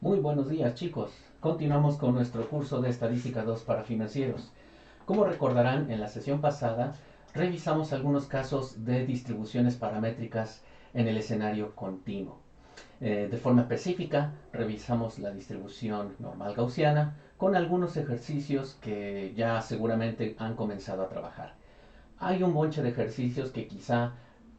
Muy buenos días, chicos. Continuamos con nuestro curso de Estadística 2 para financieros. Como recordarán, en la sesión pasada revisamos algunos casos de distribuciones paramétricas en el escenario continuo. De forma específica, revisamos la distribución normal gaussiana con algunos ejercicios que ya seguramente han comenzado a trabajar. Hay un bonche de ejercicios que quizá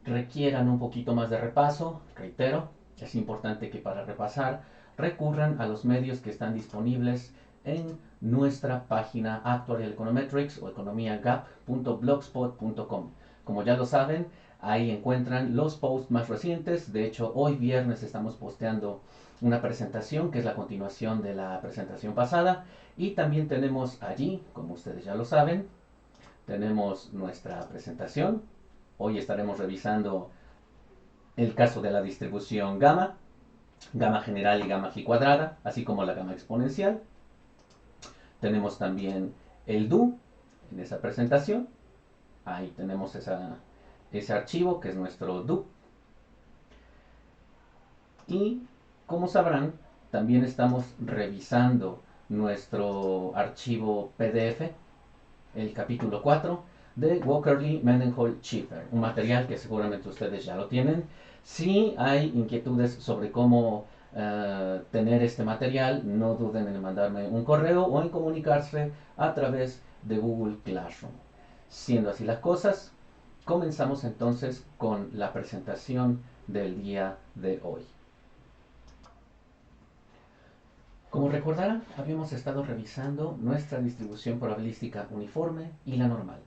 requieran un poquito más de repaso. Reitero, es importante que para repasar recurran a los medios que están disponibles en nuestra página Actuarial Econometrics o economiagap.blogspot.com. Como ya lo saben, ahí encuentran los posts más recientes. De hecho, hoy viernes estamos posteando una presentación que es la continuación de la presentación pasada. Y también tenemos allí, como ustedes ya lo saben, tenemos nuestra presentación. Hoy estaremos revisando el caso de la distribución gamma, gamma general y gamma G cuadrada, así como la gamma exponencial. Tenemos también el do en esa presentación. Ahí tenemos ese archivo que es nuestro do. Y como sabrán, también estamos revisando nuestro archivo PDF, el capítulo 4 de Walkerly, Mendenhall, Schiffer, un material que seguramente ustedes ya lo tienen. Si hay inquietudes sobre cómo tener este material, no duden en mandarme un correo o en comunicarse a través de Google Classroom. Siendo así las cosas, comenzamos entonces con la presentación del día de hoy. Como recordarán, habíamos estado revisando nuestra distribución probabilística uniforme y la normal.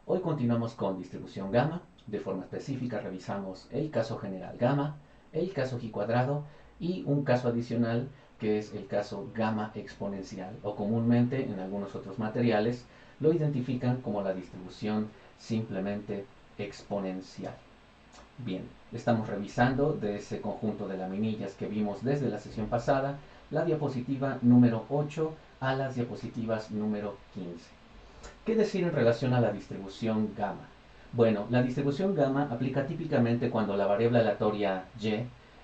Hoy continuamos con distribución gamma. De forma específica revisamos el caso general gamma, el caso G cuadrado y un caso adicional que es el caso gamma exponencial, o comúnmente en algunos otros materiales lo identifican como la distribución simplemente exponencial. Bien, estamos revisando de ese conjunto de laminillas que vimos desde la sesión pasada la diapositiva número 8 a las diapositivas número 15. ¿Qué decir en relación a la distribución gamma? Bueno, la distribución gamma aplica típicamente cuando la variable aleatoria y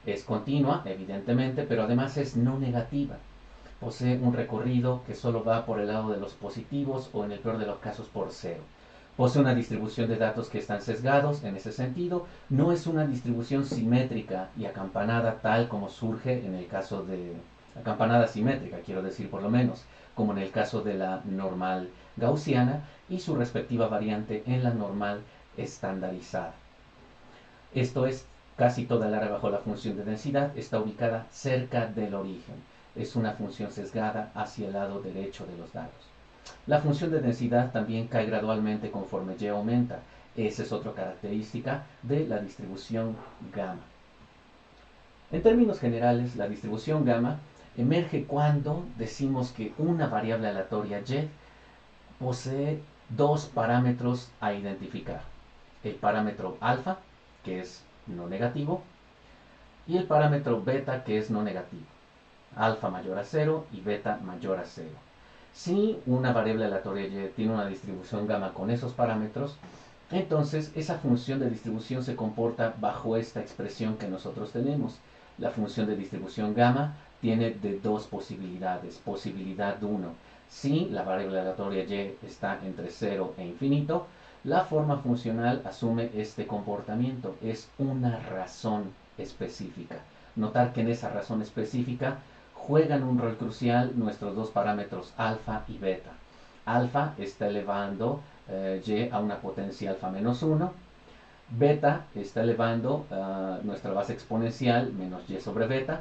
es continua, evidentemente, pero además es no negativa. Posee un recorrido que solo va por el lado de los positivos o en el peor de los casos por cero. Posee una distribución de datos que están sesgados en ese sentido. No es una distribución simétrica y acampanada tal como surge en el caso de acampanada simétrica, quiero decir por lo menos, como en el caso de la normal gaussiana y su respectiva variante en la normal estandarizada. Esto es, casi toda el área bajo la función de densidad está ubicada cerca del origen. Es una función sesgada hacia el lado derecho de los datos. La función de densidad también cae gradualmente conforme y aumenta. Esa es otra característica de la distribución gamma. En términos generales, la distribución gamma emerge cuando decimos que una variable aleatoria y posee dos parámetros a identificar. El parámetro alfa, que es no negativo, y el parámetro beta, que es no negativo. Alfa mayor a 0 y beta mayor a 0. Si una variable aleatoria y tiene una distribución gamma con esos parámetros, entonces esa función de distribución se comporta bajo esta expresión que nosotros tenemos. La función de distribución gamma tiene de dos posibilidades. Posibilidad 1, si la variable aleatoria y está entre 0 e infinito, la forma funcional asume este comportamiento. Es una razón específica. Notar que en esa razón específica juegan un rol crucial nuestros dos parámetros alfa y beta. Alfa está elevando y a una potencia alfa menos 1. Beta está elevando nuestra base exponencial menos y sobre beta.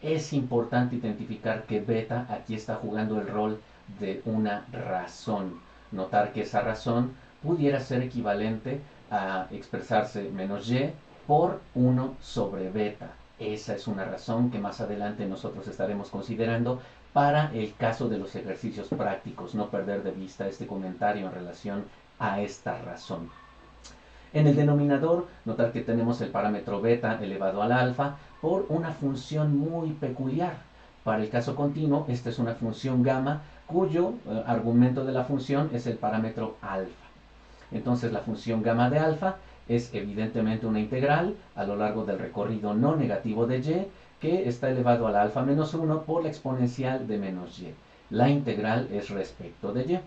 Es importante identificar que beta aquí está jugando el rol de una razón. Notar que esa razón pudiera ser equivalente a expresarse menos y por 1 sobre beta. Esa es una razón que más adelante nosotros estaremos considerando para el caso de los ejercicios prácticos. No perder de vista este comentario en relación a esta razón. En el denominador, notar que tenemos el parámetro beta elevado al alfa por una función muy peculiar. Para el caso continuo, esta es una función gamma cuyo argumento de la función es el parámetro alfa. Entonces la función gamma de alfa es evidentemente una integral a lo largo del recorrido no negativo de y que está elevado a la alfa menos 1 por la exponencial de menos y. La integral es respecto de y.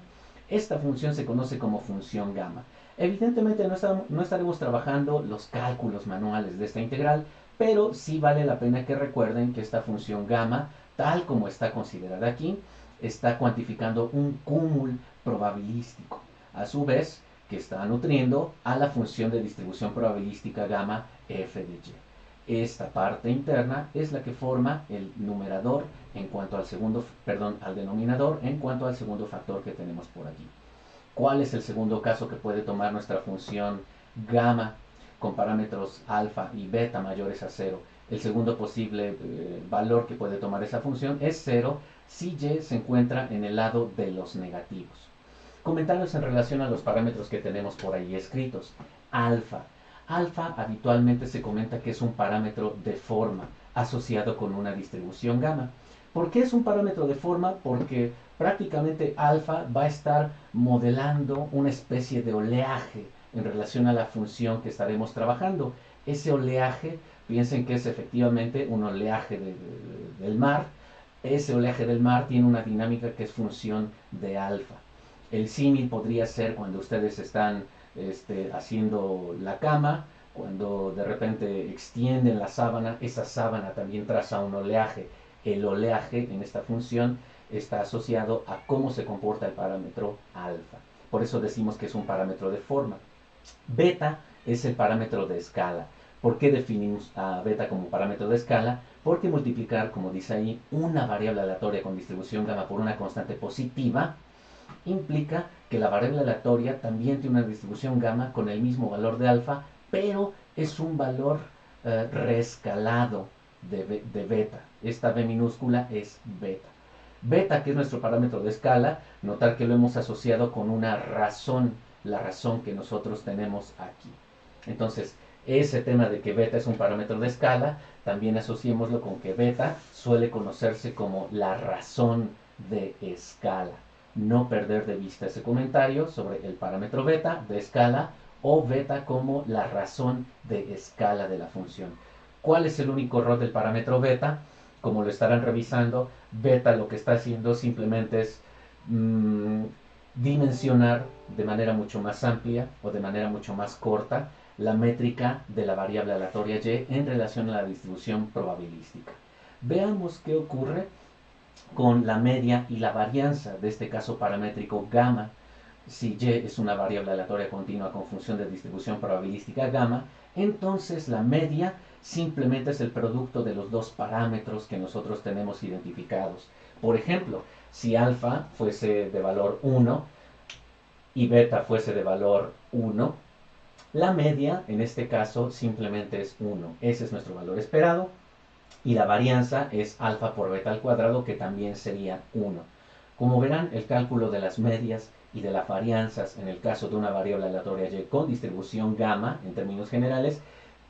Esta función se conoce como función gamma. Evidentemente no estaremos trabajando los cálculos manuales de esta integral, pero sí vale la pena que recuerden que esta función gamma, tal como está considerada aquí, está cuantificando un cúmulo probabilístico. A su vez, que está nutriendo a la función de distribución probabilística gamma f de y. Esta parte interna es la que forma el numerador en cuanto al al denominador en cuanto al segundo factor que tenemos por allí. ¿Cuál es el segundo caso que puede tomar nuestra función gamma con parámetros alfa y beta mayores a 0? El segundo posible valor que puede tomar esa función es 0 si y se encuentra en el lado de los negativos. Comentarios en relación a los parámetros que tenemos por ahí escritos. Alfa. Alfa habitualmente se comenta que es un parámetro de forma asociado con una distribución gamma. ¿Por qué es un parámetro de forma? Porque prácticamente alfa va a estar modelando una especie de oleaje en relación a la función que estaremos trabajando. Ese oleaje, piensen que es efectivamente un oleaje del mar. Ese oleaje del mar tiene una dinámica que es función de alfa. El símil podría ser cuando ustedes están haciendo la cama, cuando de repente extienden la sábana, esa sábana también traza un oleaje. El oleaje en esta función está asociado a cómo se comporta el parámetro alfa. Por eso decimos que es un parámetro de forma. Beta es el parámetro de escala. ¿Por qué definimos a beta como parámetro de escala? Porque multiplicar, como dice ahí, una variable aleatoria con distribución gamma por una constante positiva implica que la variable aleatoria también tiene una distribución gamma con el mismo valor de alfa, pero es un valor reescalado de beta. Esta b minúscula es beta. Beta, que es nuestro parámetro de escala, notar que lo hemos asociado con una razón, la razón que nosotros tenemos aquí. Entonces, ese tema de que beta es un parámetro de escala, también asociémoslo con que beta suele conocerse como la razón de escala. No perder de vista ese comentario sobre el parámetro beta de escala o beta como la razón de escala de la función. ¿Cuál es el único error del parámetro beta? Como lo estarán revisando, beta lo que está haciendo simplemente es dimensionar de manera mucho más amplia o de manera mucho más corta la métrica de la variable aleatoria y en relación a la distribución probabilística. Veamos qué ocurre con la media y la varianza de este caso paramétrico gamma. Si y es una variable aleatoria continua con función de distribución probabilística gamma, entonces la media simplemente es el producto de los dos parámetros que nosotros tenemos identificados. Por ejemplo, si alfa fuese de valor 1 y beta fuese de valor 1, la media en este caso simplemente es 1. Ese es nuestro valor esperado. Y la varianza es alfa por beta al cuadrado, que también sería 1. Como verán, el cálculo de las medias y de las varianzas en el caso de una variable aleatoria y con distribución gamma, en términos generales,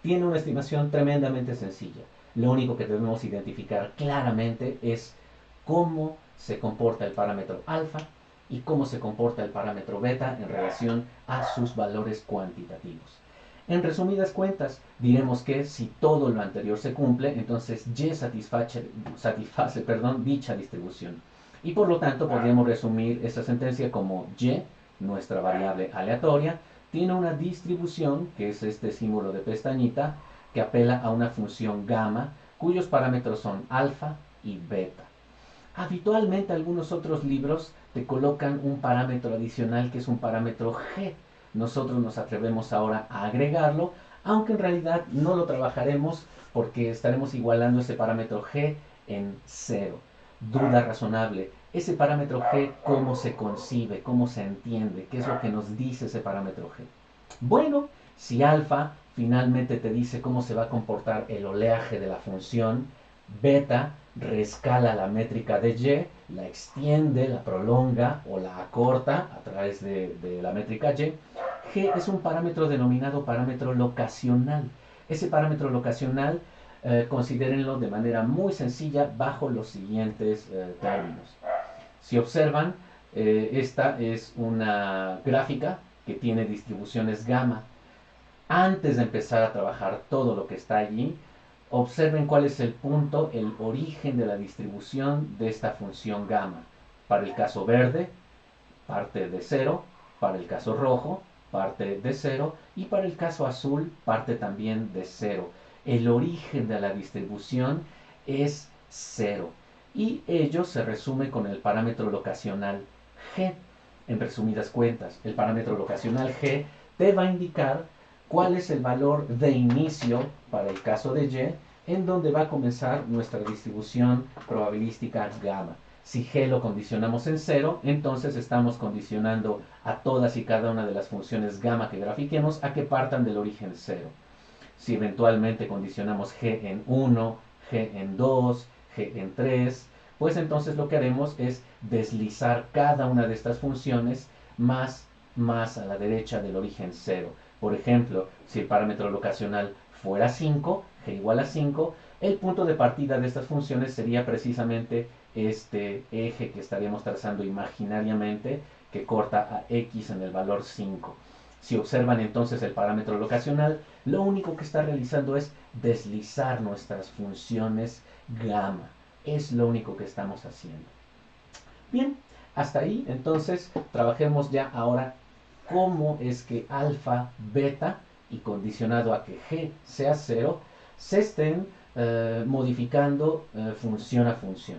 tiene una estimación tremendamente sencilla. Lo único que debemos identificar claramente es cómo se comporta el parámetro alfa y cómo se comporta el parámetro beta en relación a sus valores cuantitativos. En resumidas cuentas, diremos que si todo lo anterior se cumple, entonces y satisface dicha distribución. Y por lo tanto podríamos resumir esta sentencia como y, nuestra variable aleatoria, tiene una distribución, que es este símbolo de pestañita, que apela a una función gamma, cuyos parámetros son alfa y beta. Habitualmente algunos otros libros te colocan un parámetro adicional que es un parámetro g. Nosotros nos atrevemos ahora a agregarlo, aunque en realidad no lo trabajaremos porque estaremos igualando ese parámetro g en 0. Duda razonable. Ese parámetro g, ¿cómo se concibe? ¿Cómo se entiende? ¿Qué es lo que nos dice ese parámetro g? Bueno, si alfa finalmente te dice cómo se va a comportar el oleaje de la función, beta reescala la métrica de y, la extiende, la prolonga o la acorta a través de la métrica y. G es un parámetro denominado parámetro locacional. Ese parámetro locacional, considérenlo de manera muy sencilla bajo los siguientes términos. Si observan, esta es una gráfica que tiene distribuciones gamma. Antes de empezar a trabajar todo lo que está allí, Observen cuál es el punto, el origen de la distribución de esta función gamma. Para el caso verde, parte de 0, para el caso rojo, parte de 0, y para el caso azul, parte también de 0. El origen de la distribución es 0, y ello se resume con el parámetro locacional g. En resumidas cuentas, el parámetro locacional g te va a indicar cuál es el valor de inicio para el caso de y, en donde va a comenzar nuestra distribución probabilística gamma. Si g lo condicionamos en 0, entonces estamos condicionando a todas y cada una de las funciones gamma que grafiquemos a que partan del origen 0. Si eventualmente condicionamos g en 1, g en 2, g en 3, pues entonces lo que haremos es deslizar cada una de estas funciones más a la derecha del origen 0. Por ejemplo, si el parámetro locacional fuera 5, g igual a 5, el punto de partida de estas funciones sería precisamente este eje que estaríamos trazando imaginariamente que corta a x en el valor 5. Si observan entonces el parámetro locacional, lo único que está realizando es deslizar nuestras funciones gamma. Es lo único que estamos haciendo. Bien, hasta ahí entonces trabajemos ya ahora cómo es que alfa, beta y condicionado a que g sea 0 se estén modificando función a función.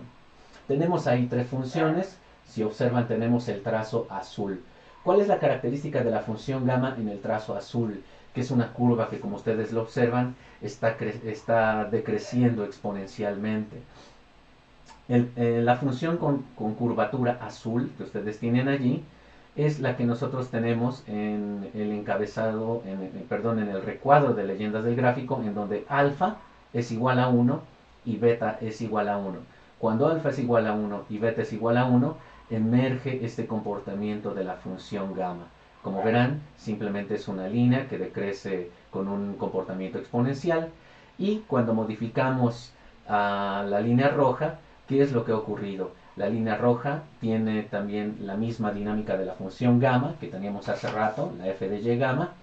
Tenemos ahí tres funciones. Si observan, tenemos el trazo azul. ¿Cuál es la característica de la función gamma en el trazo azul? Que es una curva que, como ustedes lo observan, está decreciendo exponencialmente. La función con curvatura azul que ustedes tienen allí es la que nosotros tenemos en el encabezado, en el recuadro de leyendas del gráfico, en donde alfa es igual a 1 y beta es igual a 1. Cuando alfa es igual a 1 y beta es igual a 1, emerge este comportamiento de la función gamma. Como verán, simplemente es una línea que decrece con un comportamiento exponencial, y cuando modificamos a la línea roja, ¿qué es lo que ha ocurrido? La línea roja tiene también la misma dinámica de la función gamma que teníamos hace rato, la f de y gamma,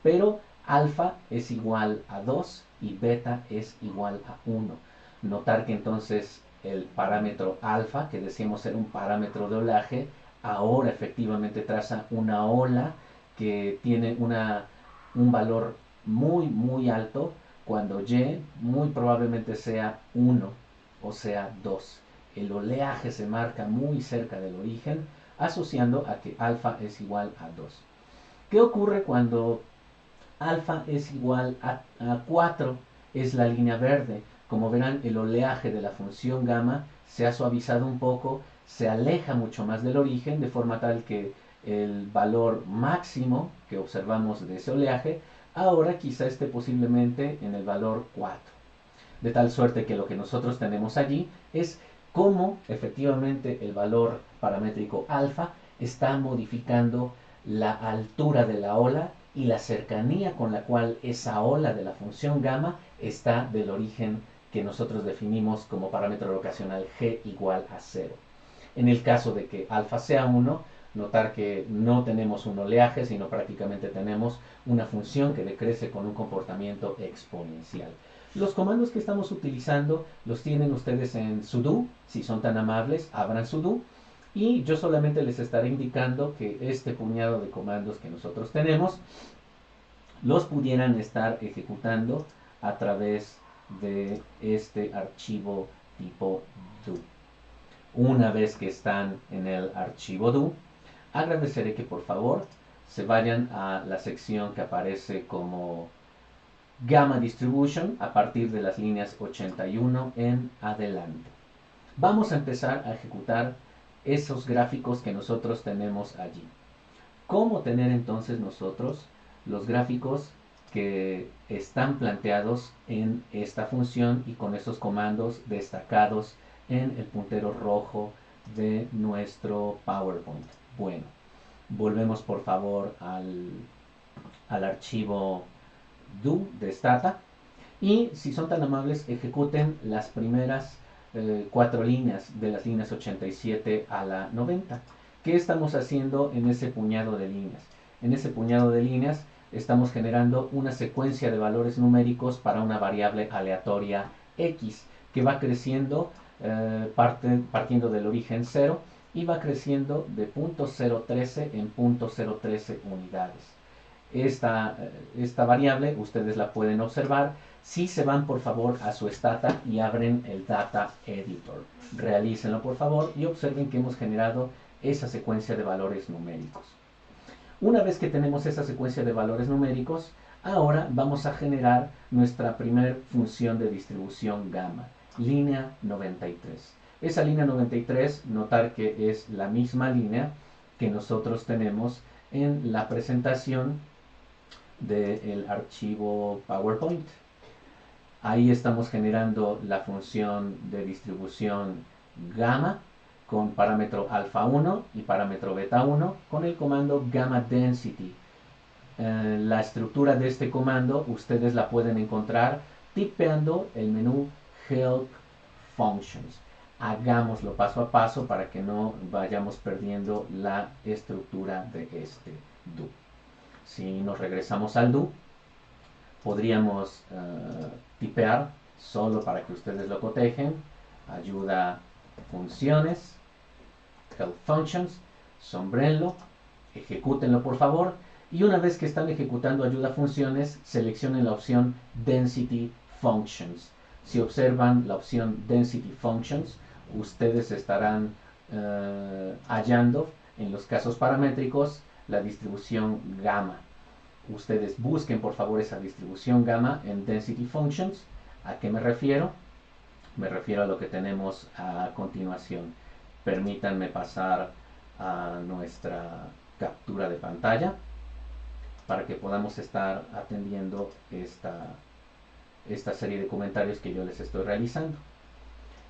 pero alfa es igual a 2 y beta es igual a 1. Notar que entonces el parámetro alfa, que decíamos ser un parámetro de olaje, ahora efectivamente traza una ola que tiene un valor muy alto, cuando y muy probablemente sea 1 o sea 2. El oleaje se marca muy cerca del origen, asociando a que alfa es igual a 2. ¿Qué ocurre cuando alfa es igual a 4? Es la línea verde. Como verán, el oleaje de la función gamma se ha suavizado un poco, se aleja mucho más del origen, de forma tal que el valor máximo que observamos de ese oleaje ahora quizá esté posiblemente en el valor 4. De tal suerte que lo que nosotros tenemos allí es cómo efectivamente el valor paramétrico alfa está modificando la altura de la ola y la cercanía con la cual esa ola de la función gamma está del origen que nosotros definimos como parámetro locacional g igual a 0. En el caso de que alfa sea 1, notar que no tenemos un oleaje, sino prácticamente tenemos una función que decrece con un comportamiento exponencial. Los comandos que estamos utilizando los tienen ustedes en sudo. Si son tan amables, abran sudo, y yo solamente les estaré indicando que este puñado de comandos que nosotros tenemos los pudieran estar ejecutando a través de este archivo tipo do. Una vez que están en el archivo do, agradeceré que por favor se vayan a la sección que aparece como Gamma Distribution a partir de las líneas 81 en adelante. Vamos a empezar a ejecutar esos gráficos que nosotros tenemos allí. ¿Cómo tener entonces nosotros los gráficos que están planteados en esta función y con esos comandos destacados en el puntero rojo de nuestro PowerPoint? Bueno, volvemos por favor al archivo do de Stata, y si son tan amables ejecuten las primeras 4 líneas de las líneas 87 a la 90. ¿Qué estamos haciendo en ese puñado de líneas? En ese puñado de líneas estamos generando una secuencia de valores numéricos para una variable aleatoria x que va creciendo partiendo del origen 0 y va creciendo de 0.013 en 0.013 unidades. Esta variable ustedes la pueden observar si se van por favor a su Stata y abren el Data Editor. Realícenlo por favor y observen que hemos generado esa secuencia de valores numéricos. Una vez que tenemos esa secuencia de valores numéricos, ahora vamos a generar nuestra primer función de distribución gamma, línea 93. Esa línea 93, notar que es la misma línea que nosotros tenemos en la presentación del archivo PowerPoint. Ahí estamos generando la función de distribución gamma con parámetro alfa 1 y parámetro beta 1 con el comando gamma density. La estructura de este comando ustedes la pueden encontrar tipeando el menú Help Functions. Hagámoslo paso a paso para que no vayamos perdiendo la estructura de este do. Si nos regresamos al do, podríamos tipear solo para que ustedes lo cotejen. Ayuda funciones, help functions, sombrenlo, ejecútenlo por favor. Y una vez que están ejecutando ayuda funciones, seleccionen la opción density functions. Si observan la opción density functions, ustedes estarán hallando en los casos paramétricos la distribución gamma. Ustedes busquen por favor esa distribución gamma en density functions. ¿A qué me refiero? Me refiero a lo que tenemos a continuación. Permítanme pasar a nuestra captura de pantalla para que podamos estar atendiendo esta serie de comentarios que yo les estoy realizando.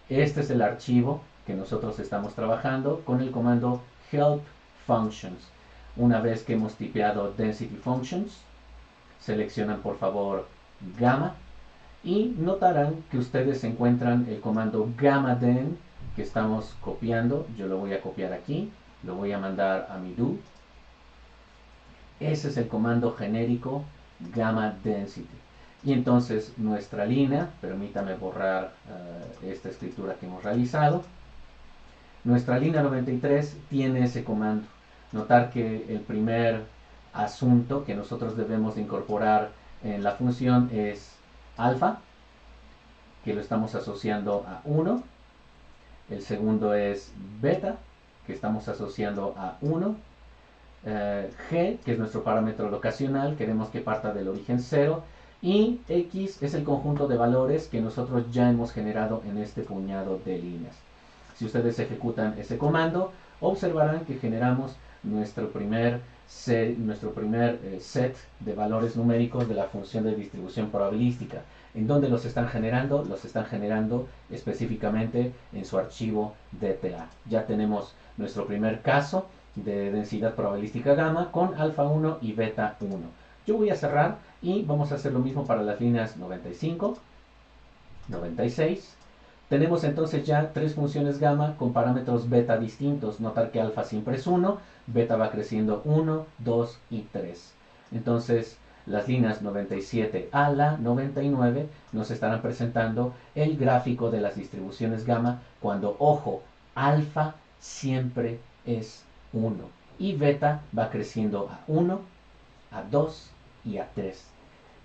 Este es el archivo que nosotros estamos trabajando con el comando help functions. Una vez que hemos tipeado density functions, seleccionan por favor gamma y notarán que ustedes encuentran el comando gamma den que estamos copiando. Yo lo voy a copiar aquí, lo voy a mandar a mi do. Ese es el comando genérico gamma density. Y entonces nuestra línea, permítame borrar esta escritura que hemos realizado. Nuestra línea 93 tiene ese comando. Notar que el primer asunto que nosotros debemos de incorporar en la función es alfa, que lo estamos asociando a 1. El segundo es beta, que estamos asociando a 1. G, que es nuestro parámetro locacional, queremos que parta del origen 0. Y X es el conjunto de valores que nosotros ya hemos generado en este puñado de líneas. Si ustedes ejecutan ese comando, observarán que generamos nuestro primer set de valores numéricos de la función de distribución probabilística. ¿En dónde los están generando? Los están generando específicamente en su archivo DTA. Ya tenemos nuestro primer caso de densidad probabilística gamma con alfa 1 y beta 1. Yo voy a cerrar y vamos a hacer lo mismo para las líneas 95, 96. Tenemos entonces ya tres funciones gamma con parámetros beta distintos. Notar que alfa siempre es 1, beta va creciendo 1, 2 y 3. Entonces las líneas 97 a la 99 nos estarán presentando el gráfico de las distribuciones gamma cuando, ojo, alfa siempre es 1 y beta va creciendo a 1, a 2 y a 3.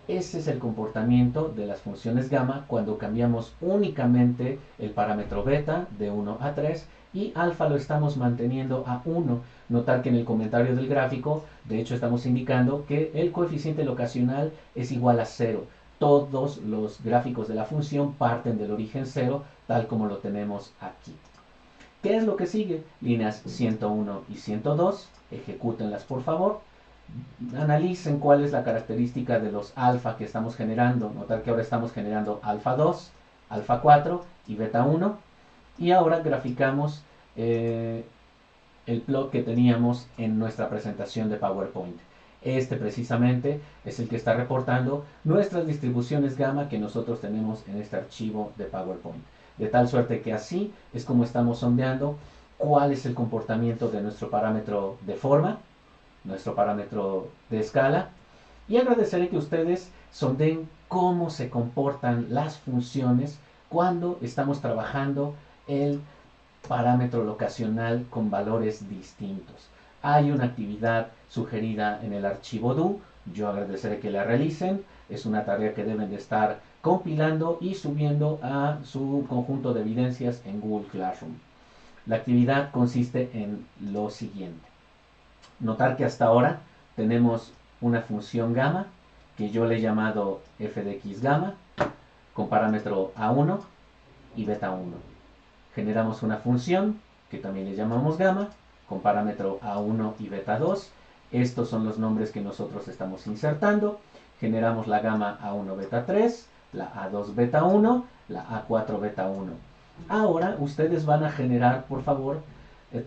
Ese es el comportamiento de las funciones gamma cuando cambiamos únicamente el parámetro beta de 1 a 3 y alfa lo estamos manteniendo a 1. Notar que en el comentario del gráfico, de hecho estamos indicando que el coeficiente locacional es igual a 0. Todos los gráficos de la función parten del origen 0, tal como lo tenemos aquí. ¿Qué es lo que sigue? Líneas 101 y 102, ejecútenlas por favor. Analicen cuál es la característica de los alfa que estamos generando. Notar que ahora estamos generando alfa 2, alfa 4 y beta 1. Y ahora graficamos el plot que teníamos en nuestra presentación de PowerPoint. Este precisamente es el que está reportando nuestras distribuciones gamma que nosotros tenemos en este archivo de PowerPoint. De tal suerte que así es como estamos sondeando cuál es el comportamiento de nuestro parámetro de forma, nuestro parámetro de escala Y agradeceré que ustedes sonden cómo se comportan las funciones cuando estamos trabajando el parámetro locacional con valores distintos. Hay una actividad sugerida en el archivo do, yo agradeceré que la realicen, es una tarea que deben de estar compilando y subiendo a su conjunto de evidencias en Google Classroom. La actividad consiste en lo siguiente. Notar que hasta ahora tenemos una función gamma que yo le he llamado f de x gamma con parámetro a1 y beta1. Generamos una función que también le llamamos gamma con parámetro a1 y beta2. Estos son los nombres que nosotros estamos insertando. Generamos la gamma a1 beta3, la a2 beta1, la a4 beta1. Ahora ustedes van a generar, por favor,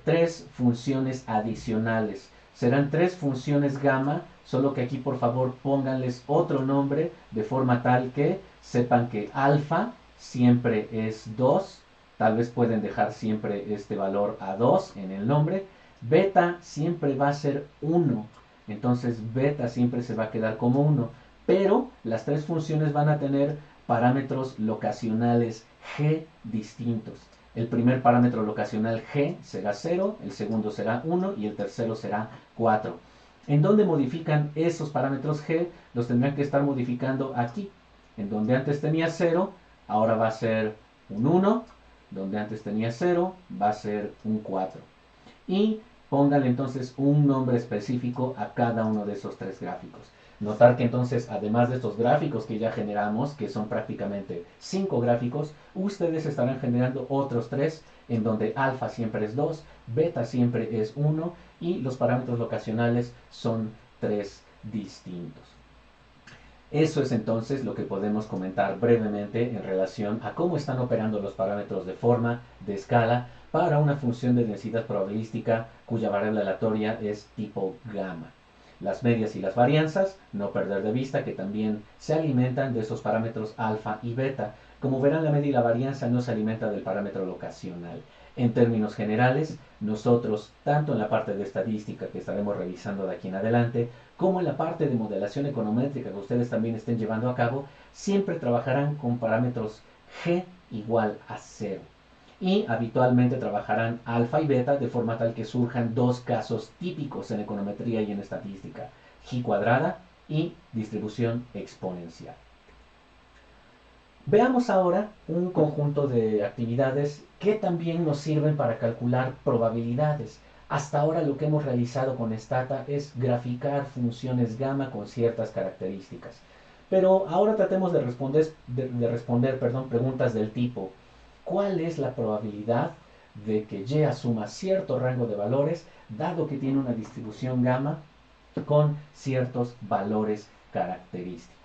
tres funciones adicionales. Serán tres funciones gamma, solo que aquí por favor pónganles otro nombre de forma tal que sepan que alfa siempre es 2. Tal vez pueden dejar siempre este valor a 2 en el nombre. Beta siempre va a ser 1. Entonces beta siempre se va a quedar como 1. Pero las tres funciones van a tener parámetros locacionales g distintos. El primer parámetro locacional g será 0, el segundo será 1 y el tercero será 4. ¿En dónde modifican esos parámetros g? Los tendrán que estar modificando aquí. En donde antes tenía 0, ahora va a ser un 1. Donde antes tenía 0, va a ser un 4. Y pónganle entonces un nombre específico a cada uno de esos tres gráficos. Notar que entonces, además de estos gráficos que ya generamos, que son prácticamente 5 gráficos, ustedes estarán generando otros 3, en donde alfa siempre es 2, beta siempre es 1, y los parámetros locacionales son 3 distintos. Eso es entonces lo que podemos comentar brevemente en relación a cómo están operando los parámetros de forma, de escala, para una función de densidad probabilística cuya variable aleatoria es tipo gamma. Las medias y las varianzas, no perder de vista que también se alimentan de esos parámetros alfa y beta. Como verán, la media y la varianza no se alimenta del parámetro locacional. En términos generales, nosotros, tanto en la parte de estadística que estaremos revisando de aquí en adelante, como en la parte de modelación econométrica que ustedes también estén llevando a cabo, siempre trabajarán con parámetros g igual a 0. Y habitualmente trabajarán alfa y beta de forma tal que surjan dos casos típicos en econometría y en estadística: g cuadrada y distribución exponencial. Veamos ahora un conjunto de actividades que también nos sirven para calcular probabilidades. Hasta ahora lo que hemos realizado con Stata es graficar funciones gamma con ciertas características. Pero ahora tratemos de responder preguntas del tipo: ¿cuál es la probabilidad de que y asuma cierto rango de valores dado que tiene una distribución gamma con ciertos valores característicos?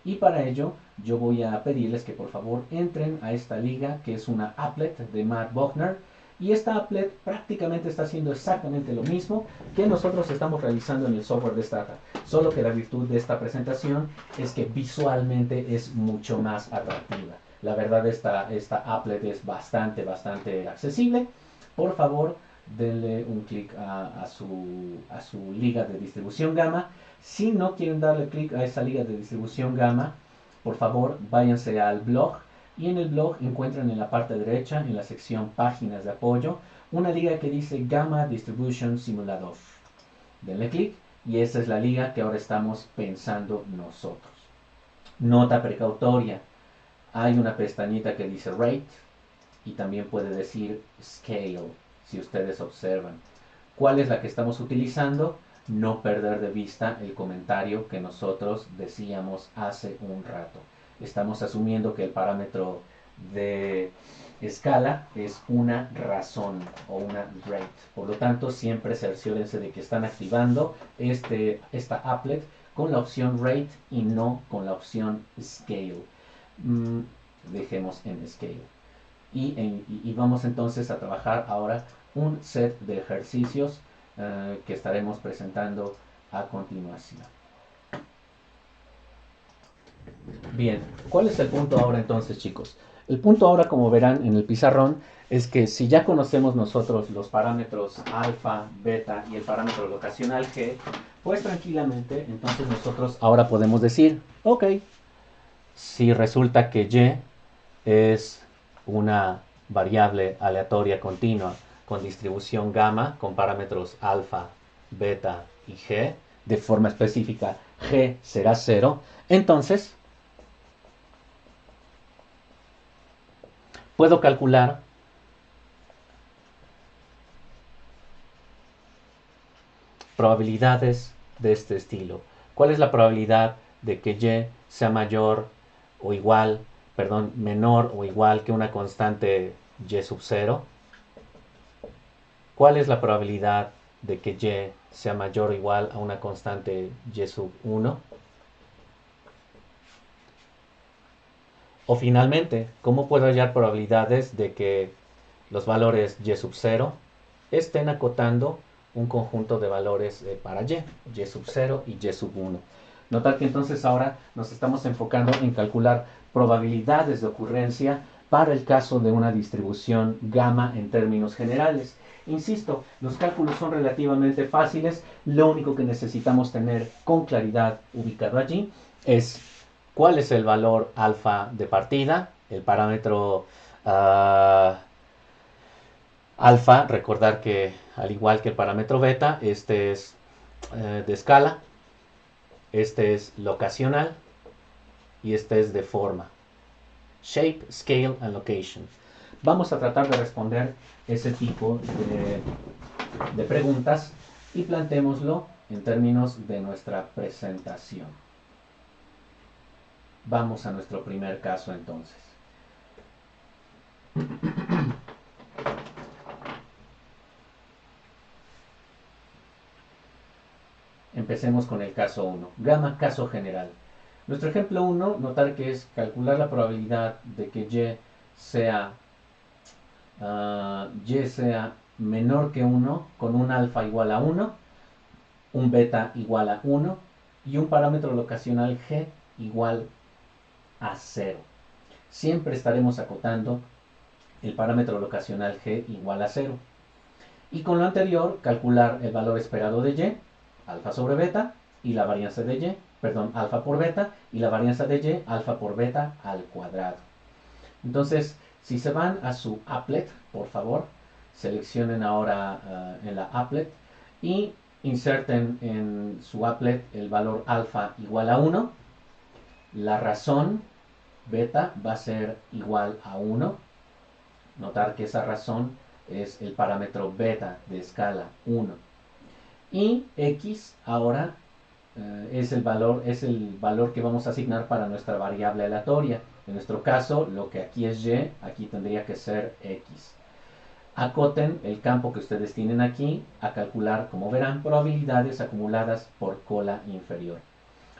Y para ello yo voy a pedirles que por favor entren a esta liga, que es una applet de Matt Buckner, y esta applet prácticamente está haciendo exactamente lo mismo que nosotros estamos realizando en el software de Stata, solo que la virtud de esta presentación es que visualmente es mucho más atractiva. La verdad, esta applet es bastante accesible. Por favor, denle un clic a su liga de distribución gamma. Si no quieren darle clic a esa liga de distribución gamma, por favor váyanse al blog, y en el blog encuentran en la parte derecha, en la sección páginas de apoyo, una liga que dice Gamma Distribution Simulator. Denle clic y esa es la liga que ahora estamos pensando nosotros. Nota precautoria: hay una pestañita que dice Rate y también puede decir Scale, si ustedes observan. ¿Cuál es la que estamos utilizando? No perder de vista el comentario que nosotros decíamos hace un rato. Estamos asumiendo que el parámetro de escala es una razón o una rate. Por lo tanto, siempre cerciórense de que están activando esta applet con la opción rate y no con la opción scale. Dejemos en scale. Y vamos entonces a trabajar ahora un set de ejercicios que estaremos presentando a continuación. Bien, ¿cuál es el punto ahora entonces, chicos? El punto ahora, como verán en el pizarrón, es que si ya conocemos nosotros los parámetros alfa, beta y el parámetro locacional g, pues tranquilamente, entonces nosotros ahora podemos decir, ok, si resulta que y es una variable aleatoria continua con distribución gamma con parámetros alfa, beta y g, de forma específica g será 0, entonces puedo calcular probabilidades de este estilo. ¿Cuál es la probabilidad de que y sea mayor o igual, perdón, menor o igual que una constante y sub 0? ¿Cuál es la probabilidad de que y sea mayor o igual a una constante y sub 1? O finalmente, ¿cómo puedo hallar probabilidades de que los valores y sub 0 estén acotando un conjunto de valores para y sub 0 y y sub 1? Notar que entonces ahora nos estamos enfocando en calcular probabilidades de ocurrencia para el caso de una distribución gamma en términos generales. Insisto, los cálculos son relativamente fáciles, lo único que necesitamos tener con claridad ubicado allí es cuál es el valor alfa de partida, el parámetro alfa, recordar que al igual que el parámetro beta, este es de escala, este es locacional y este es de forma. Shape, scale and location. Vamos a tratar de responder ese tipo de preguntas y planteémoslo en términos de nuestra presentación. Vamos a nuestro primer caso entonces. Empecemos con el caso 1. Gamma, caso general. Nuestro ejemplo 1, notar que es calcular la probabilidad de que y sea menor que 1 con un alfa igual a 1, un beta igual a 1 y un parámetro locacional g igual a 0. Siempre estaremos acotando el parámetro locacional g igual a 0. Y con lo anterior, calcular el valor esperado de y, alfa sobre beta, y la varianza de y, perdón, alfa por beta, y la varianza de y, alfa por beta al cuadrado. Entonces, si se van a su applet, por favor, seleccionen ahora en la applet y inserten en su applet el valor alfa igual a 1. La razón beta va a ser igual a 1. Notar que esa razón es el parámetro beta de escala 1. Y x ahora es el valor que vamos a asignar para nuestra variable aleatoria. En nuestro caso, lo que aquí es y, aquí tendría que ser x. Acoten el campo que ustedes tienen aquí a calcular, como verán, probabilidades acumuladas por cola inferior.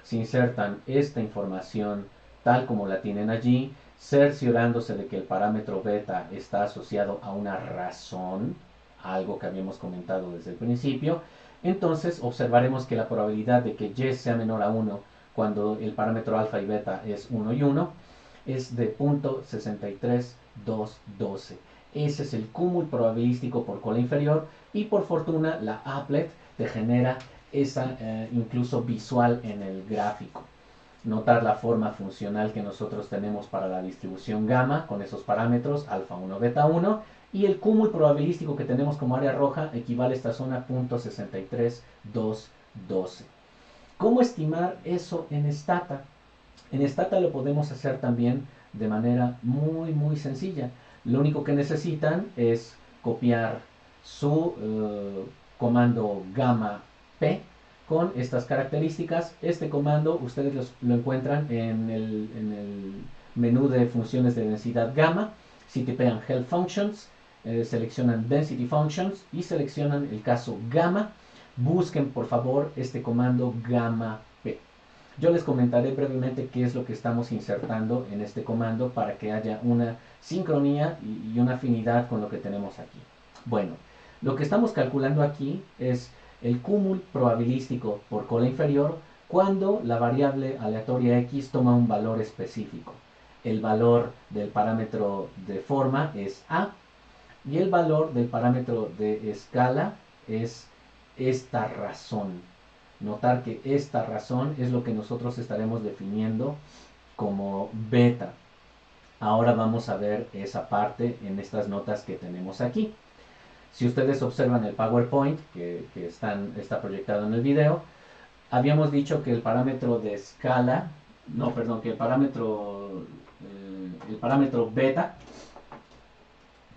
Si insertan esta información tal como la tienen allí, cerciorándose de que el parámetro beta está asociado a una razón, algo que habíamos comentado desde el principio, entonces observaremos que la probabilidad de que y sea menor a 1 cuando el parámetro alfa y beta es 1 y 1 es de 0.63212. Ese es el cúmulo probabilístico por cola inferior y por fortuna la applet te genera esa incluso visual en el gráfico. Notar la forma funcional que nosotros tenemos para la distribución gamma con esos parámetros alfa 1, beta 1 y el cúmulo probabilístico que tenemos como área roja equivale a esta zona 0.63212. ¿Cómo estimar eso en Stata? En Stata lo podemos hacer también de manera muy sencilla. Lo único que necesitan es copiar su comando gamma p con estas características. Este comando ustedes lo encuentran en el menú de funciones de densidad gamma. Si tipean help functions, seleccionan density functions y seleccionan el caso gamma. Busquen por favor este comando gamma p. Yo les comentaré brevemente qué es lo que estamos insertando en este comando para que haya una sincronía y una afinidad con lo que tenemos aquí. Bueno, lo que estamos calculando aquí es el cúmulo probabilístico por cola inferior cuando la variable aleatoria x toma un valor específico. el valor del parámetro de forma es A y el valor del parámetro de escala es esta razón. Notar que esta razón es lo que nosotros estaremos definiendo como beta. Ahora vamos a ver esa parte en estas notas que tenemos aquí. Si ustedes observan el PowerPoint que está proyectado en el video, habíamos dicho que el parámetro de escala, no, perdón, que el parámetro beta,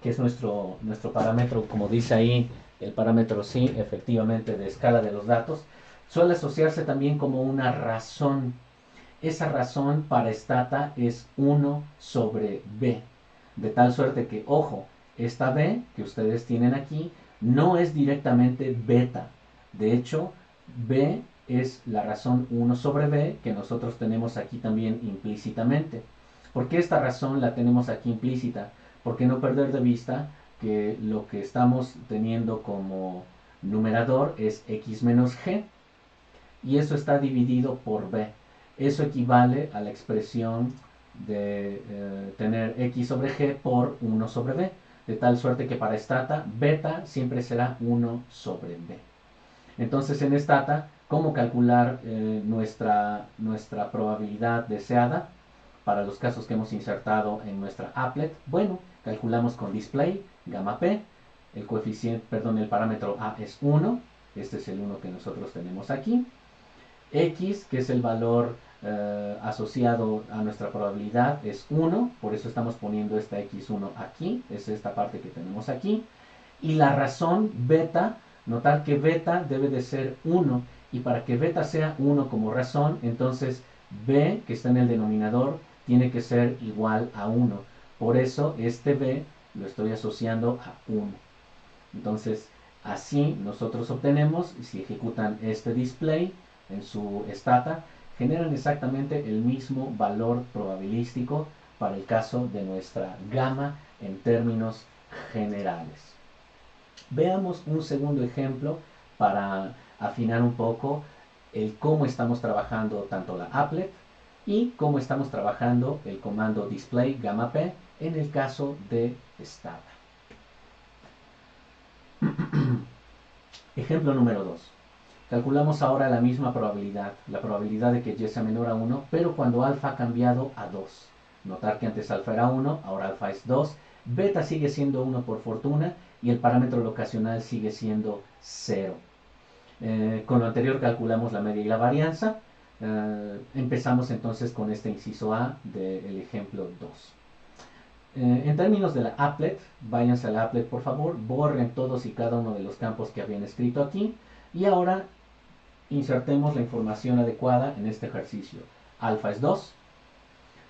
que es nuestro parámetro, como dice ahí, el parámetro sí, efectivamente, de escala de los datos, suele asociarse también como una razón. Esa razón para Stata es 1 sobre b, de tal suerte que, ojo, esta b que ustedes tienen aquí no es directamente beta. De hecho, b es la razón 1 sobre b que nosotros tenemos aquí también implícitamente. ¿Por qué esta razón la tenemos aquí implícita? Porque no perder de vista que lo que estamos teniendo como numerador es x menos g y eso está dividido por b. Eso equivale a la expresión de tener x sobre g por 1 sobre b, de tal suerte que para Stata beta siempre será 1 sobre b. Entonces en Stata, ¿cómo calcular nuestra probabilidad deseada para los casos que hemos insertado en nuestra applet? Bueno, calculamos con display, gamma p, el coeficiente, perdón, el parámetro a es 1, este es el 1 que nosotros tenemos aquí, x, que es el valor asociado a nuestra probabilidad, es 1, por eso estamos poniendo esta x1 aquí, es esta parte que tenemos aquí, y la razón beta, notar que beta debe de ser 1, y para que beta sea 1 como razón, entonces b, que está en el denominador, tiene que ser igual a 1. Por eso este b lo estoy asociando a 1. Entonces, así nosotros obtenemos, si ejecutan este display en su Stata, generan exactamente el mismo valor probabilístico para el caso de nuestra gamma en términos generales. Veamos un segundo ejemplo para afinar un poco el cómo estamos trabajando tanto la applet y cómo estamos trabajando el comando display gamma p en el caso de Stata. Ejemplo número 2. Calculamos ahora la misma probabilidad, la probabilidad de que y sea menor a 1, pero cuando alfa ha cambiado a 2. Notar que antes alfa era 1, ahora alfa es 2, beta sigue siendo 1 por fortuna y el parámetro locacional sigue siendo 0. Con lo anterior calculamos la media y la varianza. Empezamos entonces con este inciso A del ejemplo 2. En términos de la applet, váyanse a la applet por favor, borren todos y cada uno de los campos que habían escrito aquí y ahora insertemos la información adecuada en este ejercicio. Alfa es 2,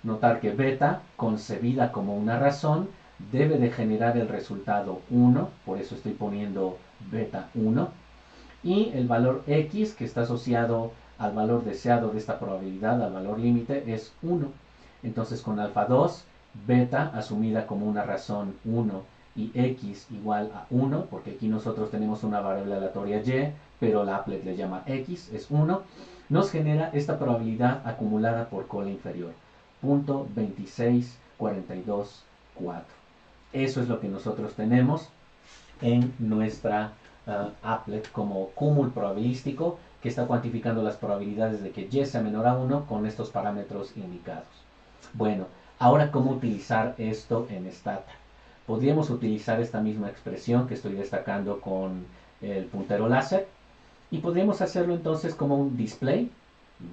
notar que beta, concebida como una razón, debe de generar el resultado 1, por eso estoy poniendo beta 1, y el valor x que está asociado al valor deseado de esta probabilidad, al valor límite, es 1. Entonces con alfa 2, beta asumida como una razón 1 y x igual a 1, porque aquí nosotros tenemos una variable aleatoria y, pero la applet le llama x, es 1, nos genera esta probabilidad acumulada por cola inferior, 0.26424. Eso es lo que nosotros tenemos en nuestra applet como cúmulo probabilístico que está cuantificando las probabilidades de que y sea menor a 1 con estos parámetros indicados. Bueno, ahora cómo utilizar esto en Stata. Podríamos utilizar esta misma expresión que estoy destacando con el puntero láser y podríamos hacerlo entonces como un display,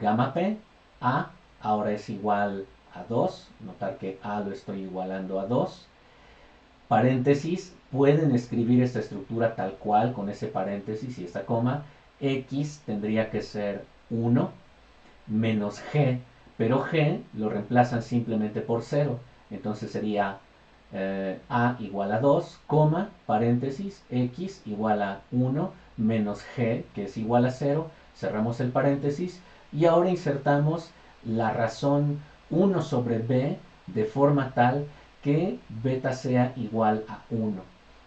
gamma p, a ahora es igual a 2, notar que a lo estoy igualando a 2, paréntesis, pueden escribir esta estructura tal cual con ese paréntesis y esta coma, x tendría que ser 1 menos g, pero g lo reemplazan simplemente por 0, entonces sería a igual a 2, coma, paréntesis, x igual a 1 menos g, que es igual a 0, cerramos el paréntesis y ahora insertamos la razón 1 sobre b de forma tal que beta sea igual a 1.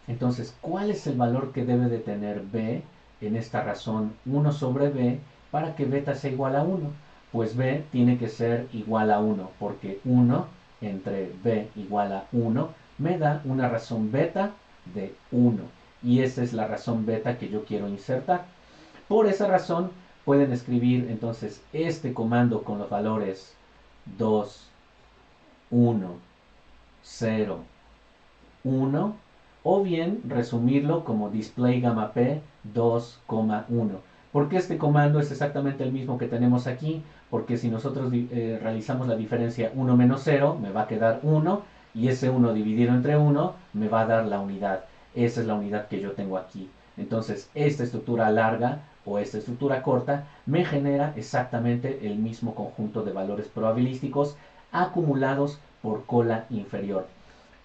Entonces, ¿cuál es el valor que debe de tener b en esta razón 1 sobre b para que beta sea igual a 1? Pues b tiene que ser igual a 1, porque 1 entre b igual a 1 me da una razón beta de 1. Y esa es la razón beta que yo quiero insertar. Por esa razón pueden escribir entonces este comando con los valores 2, 1, 0, 1, o bien resumirlo como display gamma p 2,1. Porque este comando es exactamente el mismo que tenemos aquí, porque si nosotros realizamos la diferencia 1 menos 0, me va a quedar 1, y ese 1 dividido entre 1 me va a dar la unidad. Esa es la unidad que yo tengo aquí. Entonces, esta estructura larga o esta estructura corta me genera exactamente el mismo conjunto de valores probabilísticos acumulados por cola inferior.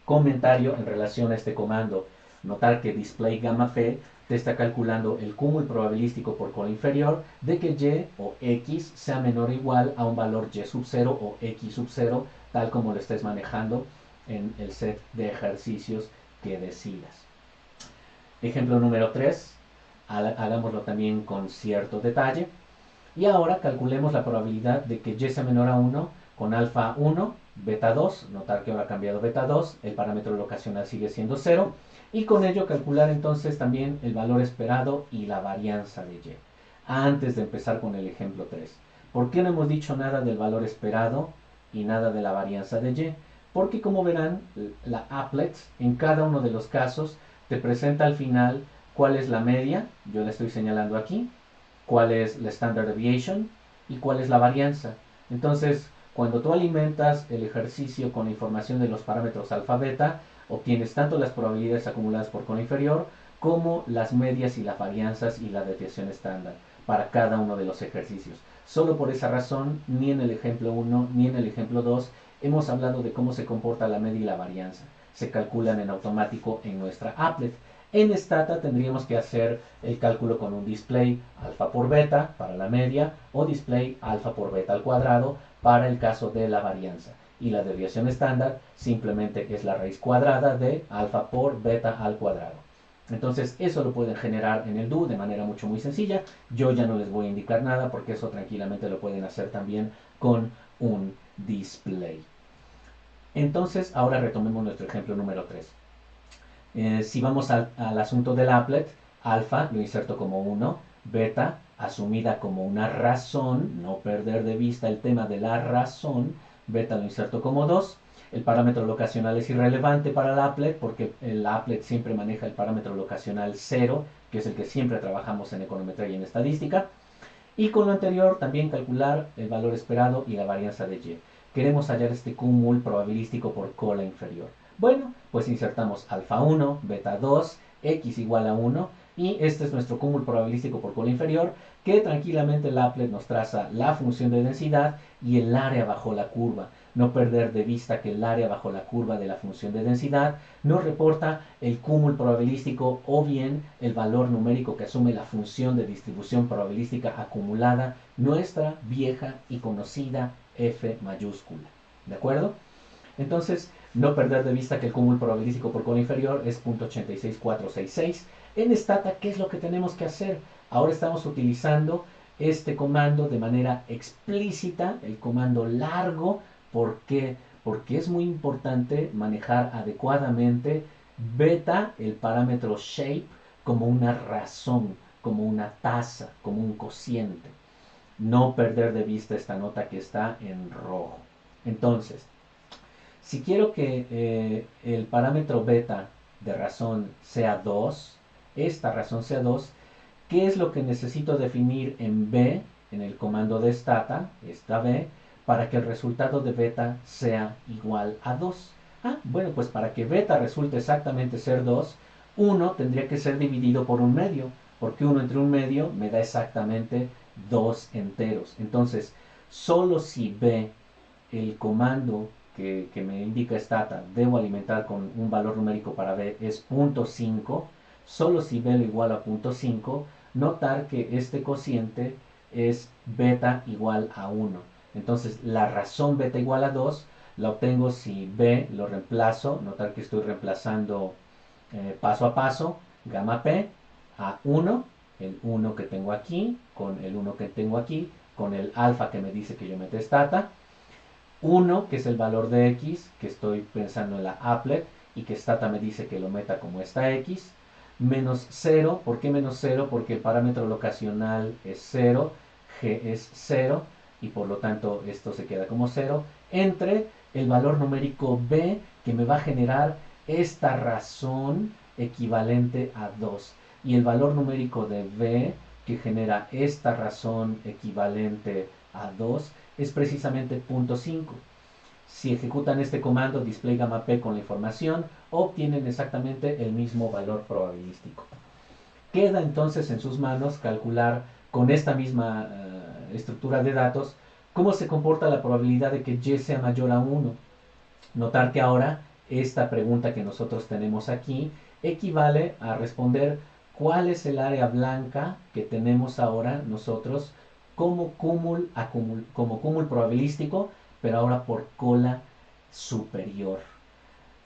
Comentario en relación a este comando. Notar que display gamma p te está calculando el cúmulo probabilístico por cola inferior de que y o x sea menor o igual a un valor y sub 0 o x sub 0, tal como lo estés manejando en el set de ejercicios que decidas. Ejemplo número 3, hagámoslo también con cierto detalle. Y ahora calculemos la probabilidad de que y sea menor a 1 con alfa 1, beta 2, notar que ahora ha cambiado beta 2, el parámetro locacional sigue siendo 0, y con ello calcular entonces también el valor esperado y la varianza de y. Antes de empezar con el ejemplo 3, ¿por qué no hemos dicho nada del valor esperado y nada de la varianza de y? Porque como verán, la applet en cada uno de los casos te presenta al final cuál es la media, yo la estoy señalando aquí, cuál es la standard deviation y cuál es la varianza. Entonces, cuando tú alimentas el ejercicio con la información de los parámetros alfa beta, obtienes tanto las probabilidades acumuladas por cola inferior como las medias y las varianzas y la desviación estándar para cada uno de los ejercicios. Solo por esa razón, ni en el ejemplo 1 ni en el ejemplo 2 hemos hablado de cómo se comporta la media y la varianza. Se calculan en automático en nuestra applet. En Stata tendríamos que hacer el cálculo con un display alfa por beta para la media o display alfa por beta al cuadrado para el caso de la varianza. Y la desviación estándar simplemente es la raíz cuadrada de alfa por beta al cuadrado. Entonces eso lo pueden generar en el do de manera muy sencilla. Yo ya no les voy a indicar nada porque eso tranquilamente lo pueden hacer también con un display. Entonces ahora retomemos nuestro ejemplo número 3. Si vamos al asunto del applet, alfa lo inserto como 1, beta asumida como una razón, no perder de vista el tema de la razón, beta lo inserto como 2. El parámetro locacional es irrelevante para el applet porque el applet siempre maneja el parámetro locacional 0, que es el que siempre trabajamos en econometría y en estadística. Y con lo anterior también calcular el valor esperado y la varianza de y. Queremos hallar este cúmulo probabilístico por cola inferior. Bueno, pues insertamos alfa 1, beta 2, x igual a 1, y este es nuestro cúmulo probabilístico por cola inferior, que tranquilamente el applet nos traza la función de densidad y el área bajo la curva. No perder de vista que el área bajo la curva de la función de densidad nos reporta el cúmulo probabilístico o bien el valor numérico que asume la función de distribución probabilística acumulada, nuestra vieja y conocida f mayúscula. ¿De acuerdo? Entonces, no perder de vista que el cúmulo probabilístico por cola inferior es 0.86466. En Stata, ¿qué es lo que tenemos que hacer? Ahora estamos utilizando este comando de manera explícita, el comando largo. ¿Por qué? Porque es muy importante manejar adecuadamente beta, el parámetro shape, como una razón, como una tasa, como un cociente. No perder de vista esta nota que está en rojo. Entonces, si quiero que el parámetro beta de razón sea 2, esta razón sea 2, ¿qué es lo que necesito definir en B, en el comando de stata, esta B, para que el resultado de beta sea igual a 2? Bueno, pues para que beta resulte exactamente ser 2, 1 tendría que ser dividido por un medio, porque 1 entre un medio me da exactamente 2 enteros. Entonces, solo si B, el comando que me indica stata, debo alimentar con un valor numérico para B es 0.5, solo si B lo igual a 0.5, notar que este cociente es beta igual a 1. Entonces la razón beta igual a 2 la obtengo si B lo reemplazo, notar que estoy reemplazando paso a paso, gamma P a 1, el 1 que tengo aquí, con el 1 que tengo aquí, con el alfa que me dice que yo mete stata, 1, que es el valor de x, que estoy pensando en la applet, y que stata me dice que lo meta como esta x, menos 0, ¿por qué menos 0? Porque el parámetro locacional es 0, g es 0, y por lo tanto esto se queda como 0, entre el valor numérico b, que me va a generar esta razón equivalente a 2, y el valor numérico de b, que genera esta razón equivalente a 2, es precisamente 0.5. Si ejecutan este comando display gamma p con la información, obtienen exactamente el mismo valor probabilístico. Queda entonces en sus manos calcular con esta misma estructura de datos cómo se comporta la probabilidad de que y sea mayor a 1. Notar que ahora esta pregunta que nosotros tenemos aquí equivale a responder cuál es el área blanca que tenemos ahora nosotros como cúmulo probabilístico, pero ahora por cola superior.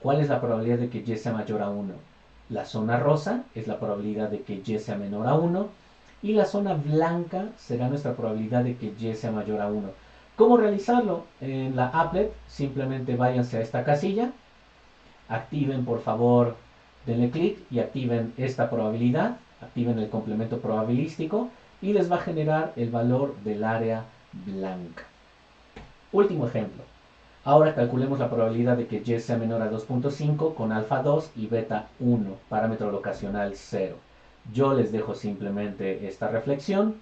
¿Cuál es la probabilidad de que y sea mayor a 1? La zona rosa es la probabilidad de que y sea menor a 1 y la zona blanca será nuestra probabilidad de que y sea mayor a 1. ¿Cómo realizarlo? En la applet simplemente váyanse a esta casilla, activen por favor, denle clic y activen esta probabilidad, activen el complemento probabilístico y les va a generar el valor del área blanca. Último ejemplo. Ahora calculemos la probabilidad de que y sea menor a 2.5 con alfa 2 y beta 1, parámetro locacional 0. Yo les dejo simplemente esta reflexión.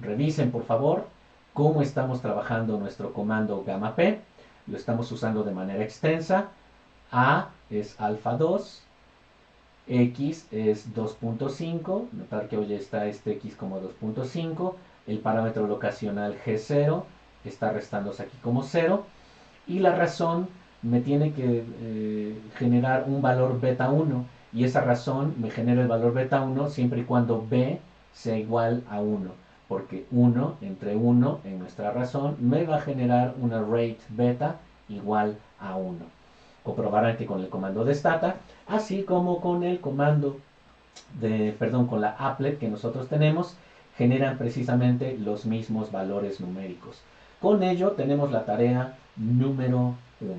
Revisen por favor cómo estamos trabajando nuestro comando gamma p. Lo estamos usando de manera extensa. A es alfa 2, x es 2.5, notar que hoy está este x como 2.5, el parámetro locacional g0 está restándose aquí como 0, y la razón me tiene que generar un valor beta 1, y esa razón me genera el valor beta 1 siempre y cuando b sea igual a 1, porque 1 entre 1 en nuestra razón me va a generar una rate beta igual a 1. Comprobarán que con el comando de stata, así como con el comando con la applet que nosotros tenemos, generan precisamente los mismos valores numéricos. Con ello tenemos la tarea número 1.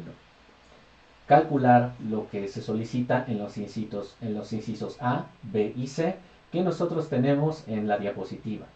Calcular lo que se solicita en los incisos A, B y C que nosotros tenemos en la diapositiva.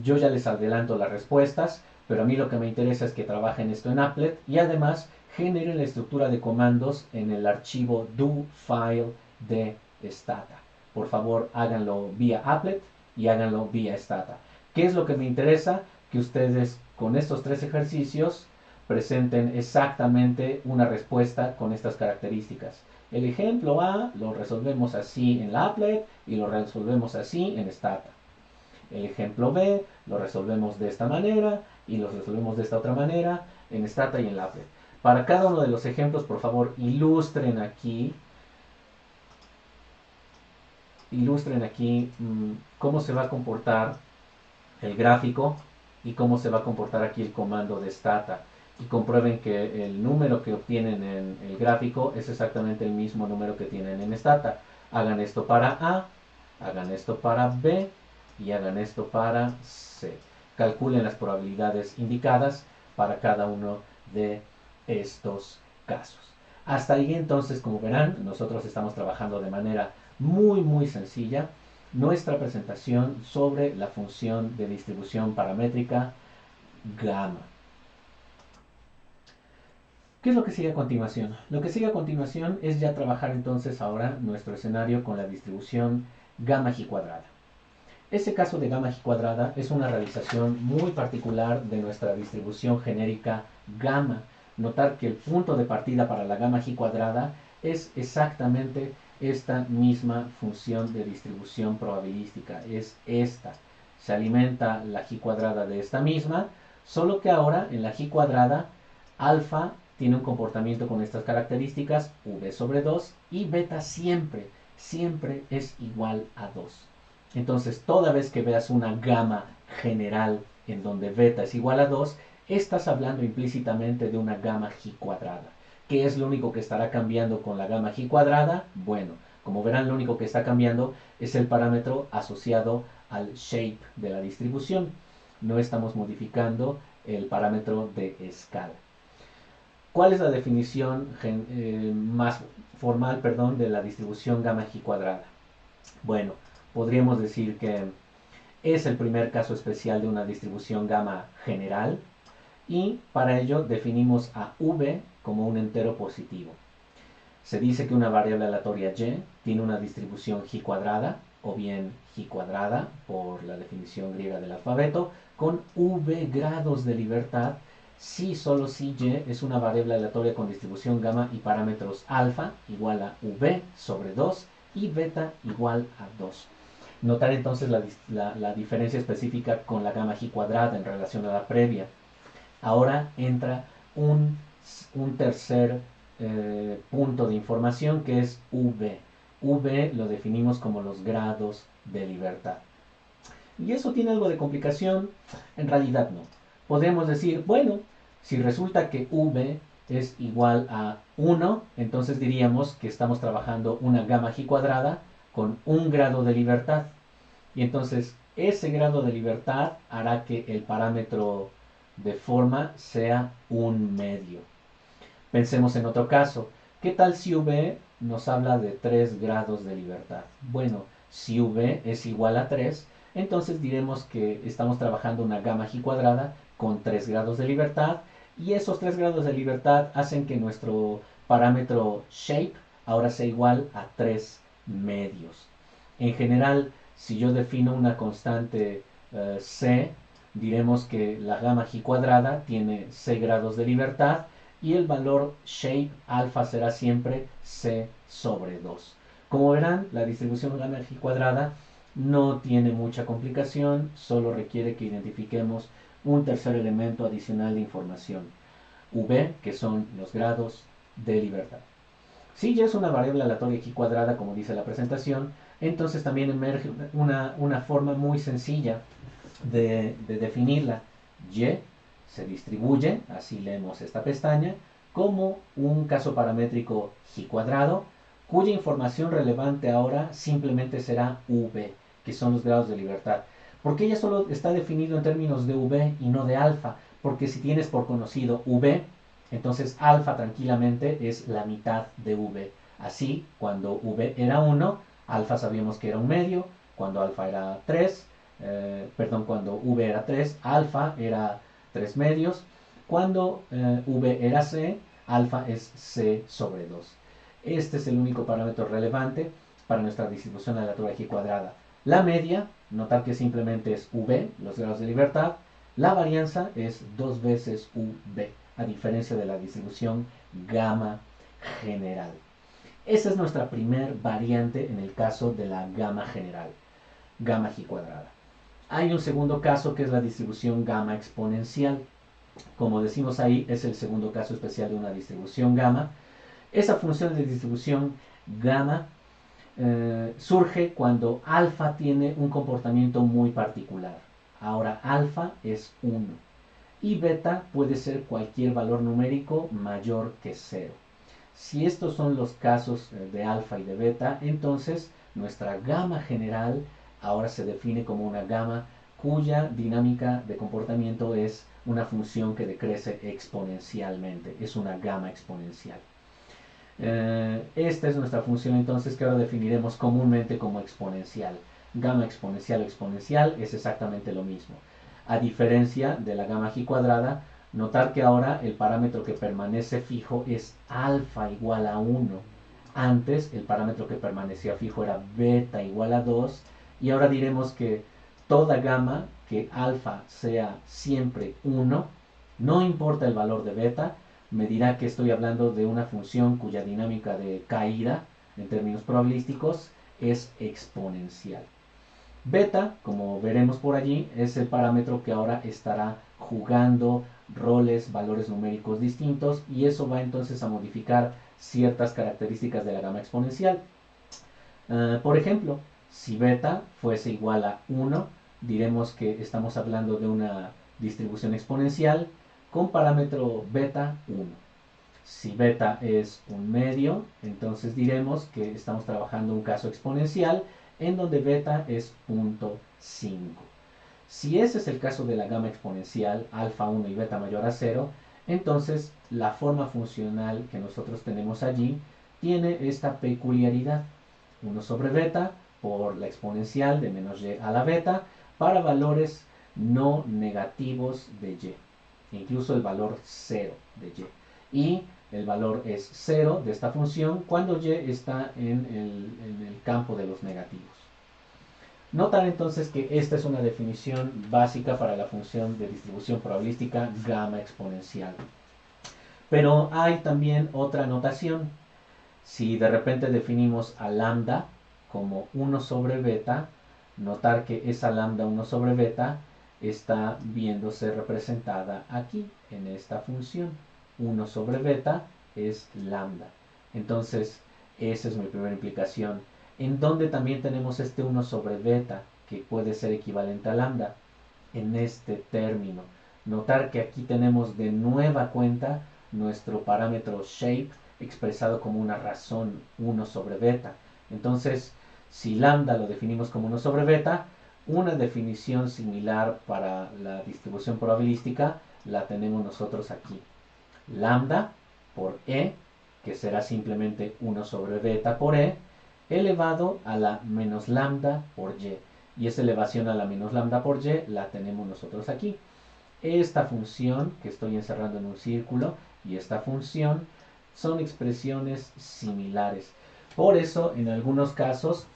Yo ya les adelanto las respuestas, pero a mí lo que me interesa es que trabajen esto en applet y además generen la estructura de comandos en el archivo do file de stata. Por favor, háganlo vía applet y háganlo vía stata. ¿Qué es lo que me interesa? Que ustedes con estos 3 ejercicios presenten exactamente una respuesta con estas características. El ejemplo A lo resolvemos así en la applet y lo resolvemos así en stata. El ejemplo B lo resolvemos de esta manera y lo resolvemos de esta otra manera en stata y en applet. Para cada uno de los ejemplos, por favor, ilustren aquí cómo se va a comportar el gráfico y cómo se va a comportar aquí el comando de stata. Y comprueben que el número que obtienen en el gráfico es exactamente el mismo número que tienen en stata. Hagan esto para A, hagan esto para B y hagan esto para C. Calculen las probabilidades indicadas para cada uno de estos casos. Hasta ahí entonces, como verán, nosotros estamos trabajando de manera muy sencilla nuestra presentación sobre la función de distribución paramétrica gamma. ¿Qué es lo que sigue a continuación? Lo que sigue a continuación es ya trabajar entonces ahora nuestro escenario con la distribución gamma g cuadrada. Ese caso de gamma g cuadrada es una realización muy particular de nuestra distribución genérica gamma. Notar que el punto de partida para la gamma g cuadrada es exactamente esta misma función de distribución probabilística, es esta. Se alimenta la g cuadrada de esta misma, solo que ahora en la g cuadrada alfa tiene un comportamiento con estas características, v sobre 2, y beta siempre es igual a 2. Entonces, toda vez que veas una gama general en donde beta es igual a 2, estás hablando implícitamente de una gamma g cuadrada. ¿Qué es lo único que estará cambiando con la gamma g cuadrada? Bueno, como verán, lo único que está cambiando es el parámetro asociado al shape de la distribución. No estamos modificando el parámetro de escala. ¿Cuál es la definición más formal, perdón, de la distribución gamma G cuadrada? Bueno, podríamos decir que es el primer caso especial de una distribución gamma general y para ello definimos a v como un entero positivo. Se dice que una variable aleatoria y tiene una distribución G cuadrada o bien G cuadrada por la definición griega del alfabeto con v grados de libertad si solo si y es una variable aleatoria con distribución gamma y parámetros alfa igual a v sobre 2 y beta igual a 2. Notar entonces la diferencia específica con la gamma G cuadrada en relación a la previa. Ahora entra un tercer punto de información que es v. v lo definimos como los grados de libertad. ¿Y eso tiene algo de complicación? En realidad no. Podemos decir, bueno, si resulta que v es igual a 1, entonces diríamos que estamos trabajando una gamma G cuadrada con un grado de libertad. Y entonces ese grado de libertad hará que el parámetro de forma sea un medio. Pensemos en otro caso. ¿Qué tal si v nos habla de 3 grados de libertad? Bueno, si v es igual a 3, entonces diremos que estamos trabajando una gamma G cuadrada con 3 grados de libertad y esos 3 grados de libertad hacen que nuestro parámetro shape ahora sea igual a 3 medios. En general, si yo defino una constante c, diremos que la gamma G cuadrada tiene c grados de libertad y el valor shape alfa será siempre c sobre 2. Como verán, la distribución gamma G cuadrada no tiene mucha complicación, solo requiere que identifiquemos un tercer elemento adicional de información, v, que son los grados de libertad. Si ya es una variable aleatoria G cuadrada, como dice la presentación, entonces también emerge una forma muy sencilla de definirla. Y se distribuye, así leemos esta pestaña, como un caso paramétrico G cuadrado, cuya información relevante ahora simplemente será v, que son los grados de libertad. Porque ella solo está definido en términos de v y no de alfa, porque si tienes por conocido v, entonces alfa tranquilamente es la mitad de v. Así, cuando v era 1, alfa sabíamos que era un medio, cuando alfa era 3, cuando v era 3, alfa era 3 medios, cuando v era c, alfa es c sobre 2. Este es el único parámetro relevante para nuestra distribución aleatoria G cuadrada. La media, notar que simplemente es v, los grados de libertad. La varianza es 2 veces v, a diferencia de la distribución gamma general. Esa es nuestra primer variante en el caso de la gamma general, gamma G cuadrada. Hay un segundo caso que es la distribución gamma exponencial. Como decimos ahí, es el segundo caso especial de una distribución gamma. Esa función de distribución gamma surge cuando alfa tiene un comportamiento muy particular. Ahora alfa es 1 y beta puede ser cualquier valor numérico mayor que 0. Si estos son los casos de alfa y de beta, entonces nuestra gamma general ahora se define como una gamma cuya dinámica de comportamiento es una función que decrece exponencialmente, es una gamma exponencial. Esta es nuestra función entonces que ahora definiremos comúnmente como exponencial. Gamma exponencial o exponencial es exactamente lo mismo. A diferencia de la gamma G cuadrada, notar que ahora el parámetro que permanece fijo es alfa igual a 1. Antes el parámetro que permanecía fijo era beta igual a 2 y ahora diremos que toda gamma que alfa sea siempre 1, no importa el valor de beta, me dirá que estoy hablando de una función cuya dinámica de caída en términos probabilísticos es exponencial. Beta, como veremos por allí, es el parámetro que ahora estará jugando roles, valores numéricos distintos y eso va entonces a modificar ciertas características de la gamma exponencial. Por ejemplo, si beta fuese igual a 1, diremos que estamos hablando de una distribución exponencial con parámetro beta 1. Si beta es un medio, entonces diremos que estamos trabajando un caso exponencial en donde beta es 0.5. Si ese es el caso de la gama exponencial, alfa 1 y beta mayor a 0, entonces la forma funcional que nosotros tenemos allí tiene esta peculiaridad. 1 sobre beta por la exponencial de menos y a la beta para valores no negativos de y. Incluso el valor 0 de y. Y el valor es 0 de esta función cuando y está en el campo de los negativos. Notar entonces que esta es una definición básica para la función de distribución probabilística gamma exponencial. Pero hay también otra notación. Si de repente definimos a lambda como 1 sobre beta, notar que esa lambda 1 sobre beta está viéndose representada aquí, en esta función. 1 sobre beta es lambda. Entonces, esa es mi primera implicación. En donde también tenemos este 1 sobre beta, que puede ser equivalente a lambda, en este término. Notar que aquí tenemos de nueva cuenta nuestro parámetro shape expresado como una razón 1 sobre beta. Entonces, si lambda lo definimos como 1 sobre beta, una definición similar para la distribución probabilística la tenemos nosotros aquí. Lambda por e, que será simplemente 1 sobre beta por e, elevado a la menos lambda por y. Y esa elevación a la menos lambda por y la tenemos nosotros aquí. Esta función que estoy encerrando en un círculo y esta función son expresiones similares. Por eso, en algunos casos,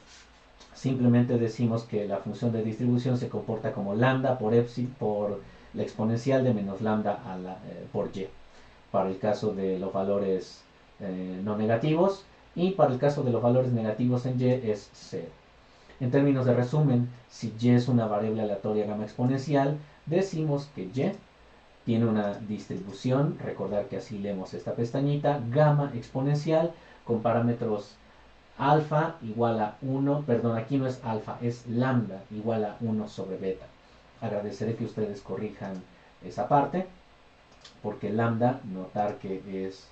simplemente decimos que la función de distribución se comporta como lambda por epsilon por la exponencial de menos lambda a la, por y. Para el caso de los valores no negativos, y para el caso de los valores negativos en y es 0. En términos de resumen, si y es una variable aleatoria gamma exponencial, decimos que y tiene una distribución, recordar que así leemos esta pestañita, gamma exponencial con parámetros alfa igual a 1, perdón, aquí no es alfa, es lambda igual a 1 sobre beta. Agradeceré que ustedes corrijan esa parte, porque lambda, notar que es,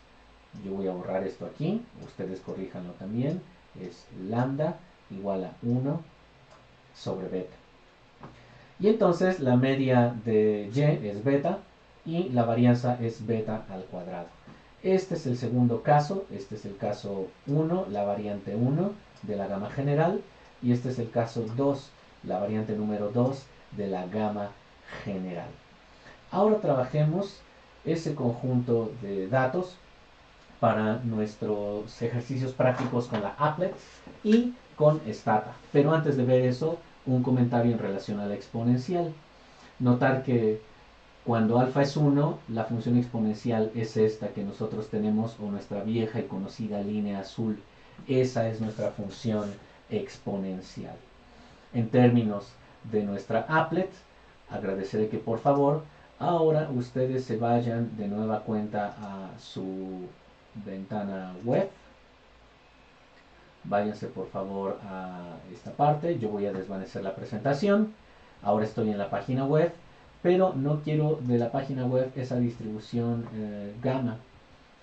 yo voy a borrar esto aquí, ustedes corríjanlo también, es lambda igual a 1 sobre beta. Y entonces la media de y es beta y la varianza es beta al cuadrado. Este es el segundo caso, este es el caso 1, la variante 1 de la gama general, y este es el caso 2, la variante número 2 de la gama general. Ahora trabajemos ese conjunto de datos para nuestros ejercicios prácticos con la applet y con stata. Pero antes de ver eso, un comentario en relación a la exponencial. Notar que cuando alfa es 1, la función exponencial es esta que nosotros tenemos, o nuestra vieja y conocida línea azul. Esa es nuestra función exponencial. En términos de nuestra applet, agradeceré que por favor ahora ustedes se vayan de nueva cuenta a su ventana web. Váyanse por favor a esta parte. Yo voy a desvanecer la presentación. Ahora estoy en la página web, pero no quiero de la página web esa distribución gamma.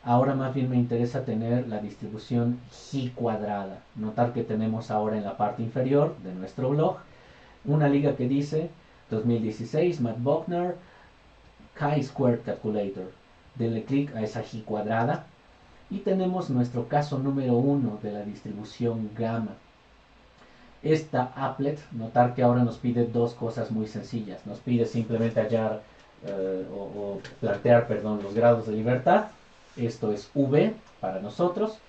Ahora más bien me interesa tener la distribución G cuadrada. Notar que tenemos ahora en la parte inferior de nuestro blog una liga que dice 2016 Matt Buckner chi-squared calculator. Denle clic a esa G cuadrada y tenemos nuestro caso número 1 de la distribución gamma. Esta applet, notar que ahora nos pide dos cosas muy sencillas. Nos pide simplemente hallar o plantear, perdón, los grados de libertad. Esto es V para nosotros.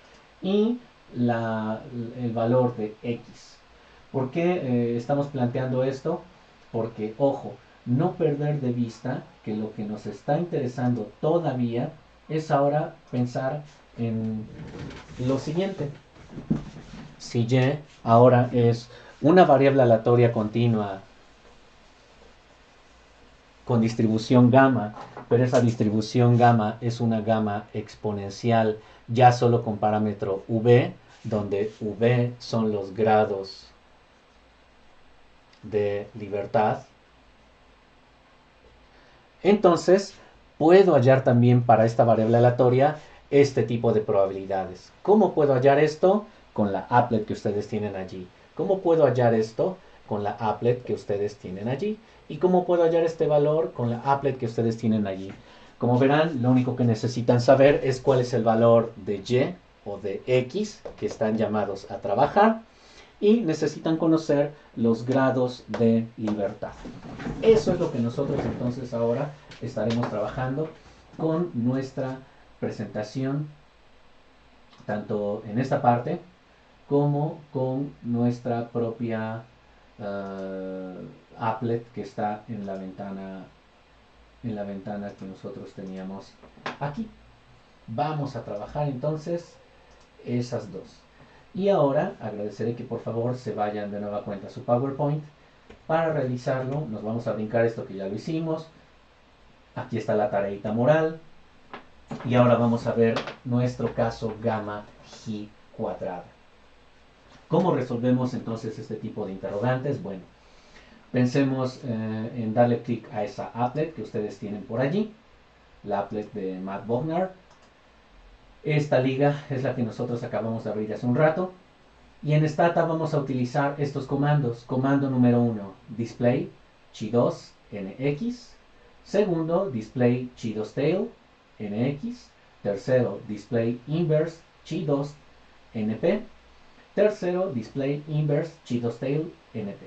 Y el valor de X. ¿Por qué estamos planteando esto? Porque, ojo, no perder de vista que lo que nos está interesando todavía es ahora pensar en lo siguiente. Si y ahora es una variable aleatoria continua con distribución gamma, pero esa distribución gamma es una gamma exponencial ya solo con parámetro v, donde v son los grados de libertad, entonces puedo hallar también para esta variable aleatoria este tipo de probabilidades. ¿Cómo puedo hallar esto? Con la applet que ustedes tienen allí. ¿Cómo puedo hallar esto? con la applet que ustedes tienen allí. ¿Y cómo puedo hallar este valor con la applet que ustedes tienen allí? Como verán, lo único que necesitan saber es cuál es el valor de y o de x que están llamados a trabajar y necesitan conocer los grados de libertad. Eso es lo que nosotros entonces ahora estaremos trabajando con nuestra presentación, tanto en esta parte como con nuestra propia applet que está en la ventana que nosotros teníamos aquí. Vamos a trabajar entonces esas dos. Y ahora agradeceré que por favor se vayan de nueva cuenta a su PowerPoint. Para realizarlo nos vamos a brincar esto que ya lo hicimos. Aquí está la tareita moral. Y ahora vamos a ver nuestro caso gamma G cuadrada. ¿Cómo resolvemos entonces este tipo de interrogantes? Bueno, pensemos en darle clic a esa applet que ustedes tienen por allí, la applet de Matt Bognar. Esta liga es la que nosotros acabamos de abrir hace un rato. Y en Stata vamos a utilizar estos comandos. Comando número 1, display chi2 nx. Segundo, display chi2 tail nx. Tercero, display inverse chi2 np. Tercero, display inverse chi2 tail np.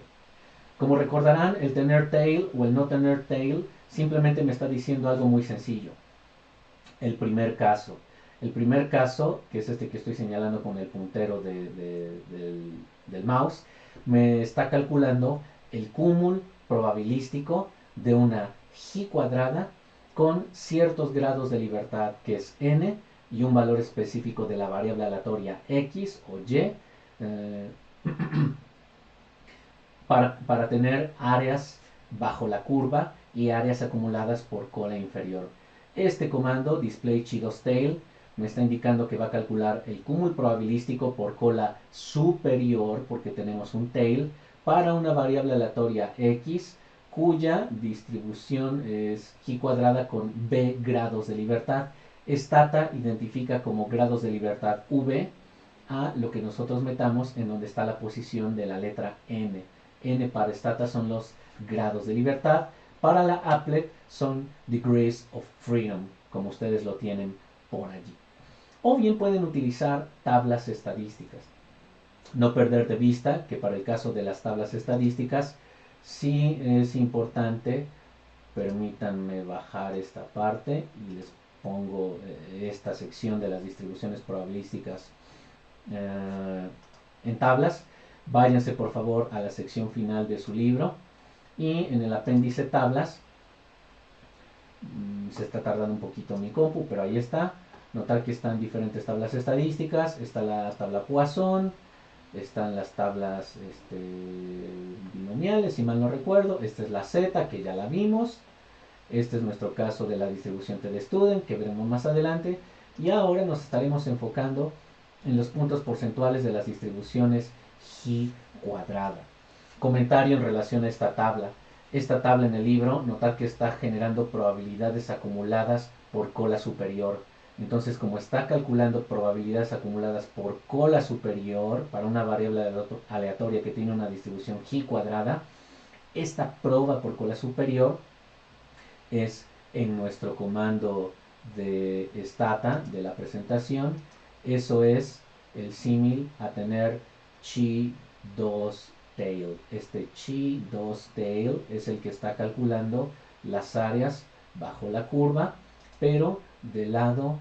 Como recordarán, el tener tail o el no tener tail simplemente me está diciendo algo muy sencillo. El primer caso, que es este que estoy señalando con el puntero del mouse, me está calculando el cúmulo probabilístico de una G cuadrada con ciertos grados de libertad, que es n, y un valor específico de la variable aleatoria x o y, para tener áreas bajo la curva y áreas acumuladas por cola inferior. Este comando, display chi2 tail, me está indicando que va a calcular el cúmulo probabilístico por cola superior, porque tenemos un tail, para una variable aleatoria x, cuya distribución es G cuadrada con b grados de libertad. Stata identifica como grados de libertad v a lo que nosotros metamos en donde está la posición de la letra n. N para Stata son los grados de libertad. Para la applet son degrees of freedom, como ustedes lo tienen por allí. O bien pueden utilizar tablas estadísticas. No perder de vista que para el caso de las tablas estadísticas sí es importante, permítanme bajar esta parte y les pongo esta sección de las distribuciones probabilísticas en tablas. Váyanse por favor a la sección final de su libro y en el apéndice tablas, se está tardando un poquito mi compu, pero ahí está. Notar que están diferentes tablas estadísticas. Está la tabla Poisson, están las tablas binomiales, si mal no recuerdo. Esta es la Z, que ya la vimos. Este es nuestro caso de la distribución TD-Student, que veremos más adelante. Y ahora nos estaremos enfocando en los puntos porcentuales de las distribuciones G cuadrada. Comentario en relación a esta tabla. Esta tabla en el libro, notar que está generando probabilidades acumuladas por cola superior. Entonces, como está calculando probabilidades acumuladas por cola superior para una variable aleatoria que tiene una distribución G cuadrada, esta proba por cola superior es en nuestro comando de Stata de la presentación. Eso es el símil a tener chi2 tail. Este chi2 tail es el que está calculando las áreas bajo la curva, pero del lado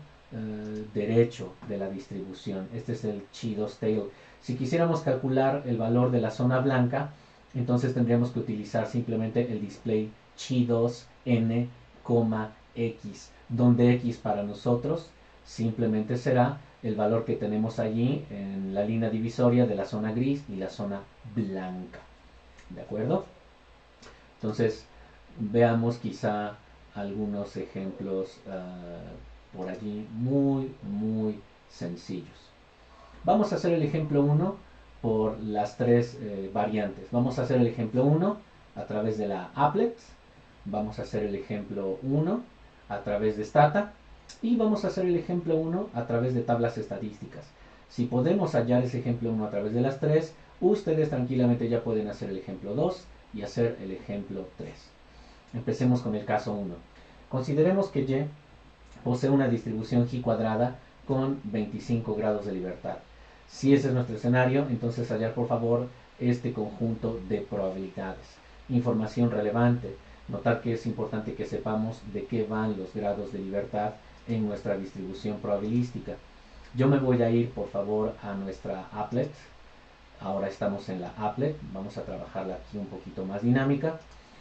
derecho de la distribución. Este es el chi2 tail. Si quisiéramos calcular el valor de la zona blanca, entonces tendríamos que utilizar simplemente el display chi2 n, x, donde x para nosotros simplemente será el valor que tenemos allí en la línea divisoria de la zona gris y la zona blanca. ¿De acuerdo? Entonces, veamos quizá algunos ejemplos por allí muy sencillos. Vamos a hacer el ejemplo 1 por las tres variantes. Vamos a hacer el ejemplo 1 a través de la applet. Vamos a hacer el ejemplo 1 a través de Stata. Y vamos a hacer el ejemplo 1 a través de tablas estadísticas. Si podemos hallar ese ejemplo 1 a través de las 3, ustedes tranquilamente ya pueden hacer el ejemplo 2 y hacer el ejemplo 3. Empecemos con el caso 1. Consideremos que Y posee una distribución G cuadrada con 25 grados de libertad. Si ese es nuestro escenario, entonces hallar por favor este conjunto de probabilidades. Información relevante. Notar que es importante que sepamos de qué van los grados de libertad en nuestra distribución probabilística. Yo me voy a ir por favor a nuestra applet. Ahora estamos en la applet. Vamos a trabajarla aquí un poquito más dinámica.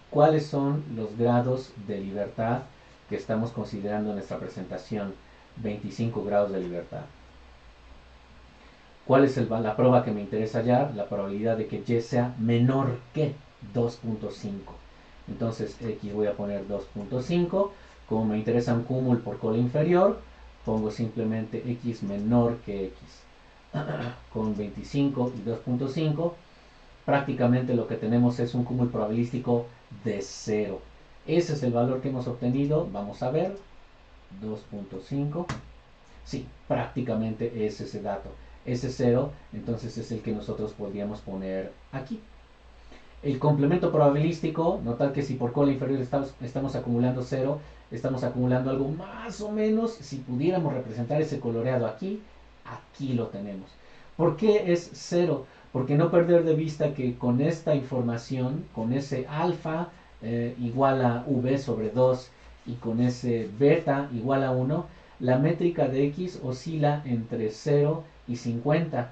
¿Cuáles son los grados de libertad que estamos considerando en nuestra presentación? 25 grados de libertad. ¿Cuál es la prueba que me interesa hallar? La probabilidad de que Y sea menor que 2.5. Entonces X voy a poner 2.5. Como me interesa un cúmulo por cola inferior, pongo simplemente X menor que X. Con 25 y 2.5, prácticamente lo que tenemos es un cúmulo probabilístico de 0. Ese es el valor que hemos obtenido. Vamos a ver. 2.5. Sí, prácticamente es ese dato. Ese 0, entonces es el que nosotros podríamos poner aquí. El complemento probabilístico, notar que si por cola inferior estamos acumulando 0, estamos acumulando algo más o menos, si pudiéramos representar ese coloreado aquí, aquí lo tenemos. ¿Por qué es 0? Porque no perder de vista que con esta información, con ese alfa igual a v sobre 2 y con ese beta igual a 1, la métrica de x oscila entre 0 y 50.